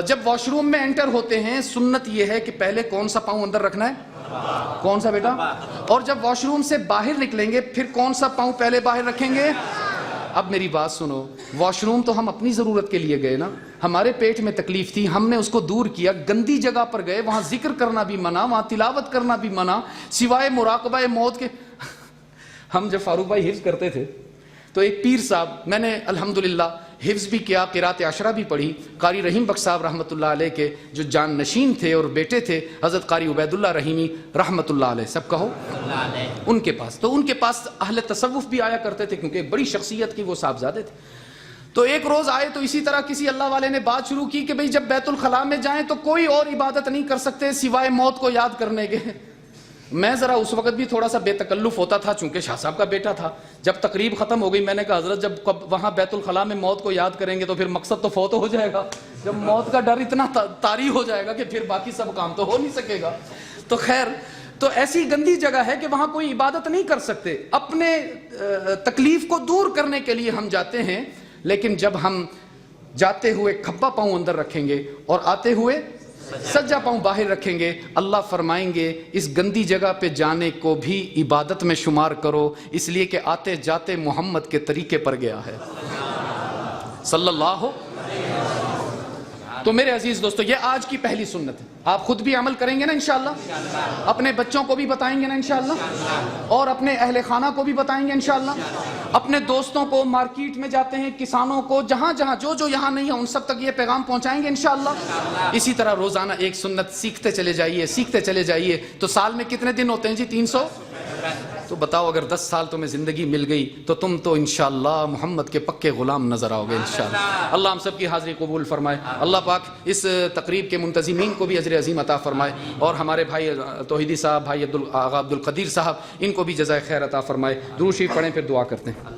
جب واش روم میں انٹر ہوتے ہیں سنت یہ ہے کہ پہلے کون سا پاؤں اندر رکھنا ہے؟ کون سا بیٹا؟ اور جب واش روم سے باہر نکلیں گے پھر کون سا پاؤں پہلے باہر رکھیں گے؟ اب میری بات سنو، واش روم تو ہم اپنی ضرورت کے لیے گئے نا، ہمارے پیٹ میں تکلیف تھی، ہم نے اس کو دور کیا. گندی جگہ پر گئے، وہاں ذکر کرنا بھی منع، وہاں تلاوت کرنا بھی منع، سوائے مراقبہ موت کے. ہم جب فاروق بھائی حفظ کرتے تھے تو ایک پیر صاحب، میں نے الحمدللہ حفظ بھی کیا، قرات عشرہ بھی پڑھی. قاری رحیم بخش صاحب رحمۃ اللہ علیہ کے جو جان نشین تھے اور بیٹے تھے حضرت قاری عبید اللہ رحیمی رحمۃ اللہ علیہ، سب کہو ان کے پاس. تو ان کے پاس اہل تصوف بھی آیا کرتے تھے کیونکہ ایک بڑی شخصیت کی وہ صاحبزادے تھے. تو ایک روز آئے تو اسی طرح کسی اللہ والے نے بات شروع کی کہ بھئی جب بیت الخلاء میں جائیں تو کوئی اور عبادت نہیں کر سکتے سوائے موت کو یاد کرنے کے. میں ذرا اس وقت بھی تھوڑا سا بے تکلف ہوتا تھا چونکہ شاہ صاحب کا بیٹا تھا. جب تقریب ختم ہو گئی میں نے کہا حضرت جب وہاں بیت الخلاء میں موت کو یاد کریں گے تو پھر مقصد تو فوت ہو جائے گا، جب موت کا ڈر اتنا طاری ہو جائے گا کہ پھر باقی سب کام تو ہو نہیں سکے گا. تو خیر، تو ایسی گندی جگہ ہے کہ وہاں کوئی عبادت نہیں کر سکتے. اپنے تکلیف کو دور کرنے کے لیے ہم جاتے ہیں، لیکن جب ہم جاتے ہوئے کھبا پاؤں اندر رکھیں گے اور آتے ہوئے سجا پاؤں باہر رکھیں گے، اللہ فرمائیں گے اس گندی جگہ پہ جانے کو بھی عبادت میں شمار کرو، اس لیے کہ آتے جاتے محمد کے طریقے پر گیا ہے صلی اللہ. تو میرے عزیز دوستو یہ آج کی پہلی سنت ہے. آپ خود بھی عمل کریں گے نا انشاءاللہ، اپنے بچوں کو بھی بتائیں گے نا انشاءاللہ، اور اپنے اہل خانہ کو بھی بتائیں گے انشاءاللہ، اپنے دوستوں کو، مارکیٹ میں جاتے ہیں کسانوں کو، جہاں جہاں جو یہاں نہیں ہے ان سب تک یہ پیغام پہنچائیں گے انشاءاللہ. اسی طرح روزانہ ایک سنت سیکھتے چلے جائیے، سیکھتے چلے جائیے. تو سال میں کتنے دن ہوتے ہیں جی؟ تو بتاؤ اگر 10 سال تمہیں زندگی مل گئی تو تم تو انشاءاللہ محمد کے پکے غلام نظر آؤ گے انشاءاللہ. اللہ ہم سب کی حاضری قبول فرمائے. اللہ پاک اس تقریب کے منتظمین کو بھی اجر عظیم عطا فرمائے, اور ہمارے بھائی توحیدی صاحب, بھائی آغا عبد القدیر صاحب, ان کو بھی جزائے خیر عطا فرمائے. درود شریف پڑھیں پھر دعا کرتے ہیں.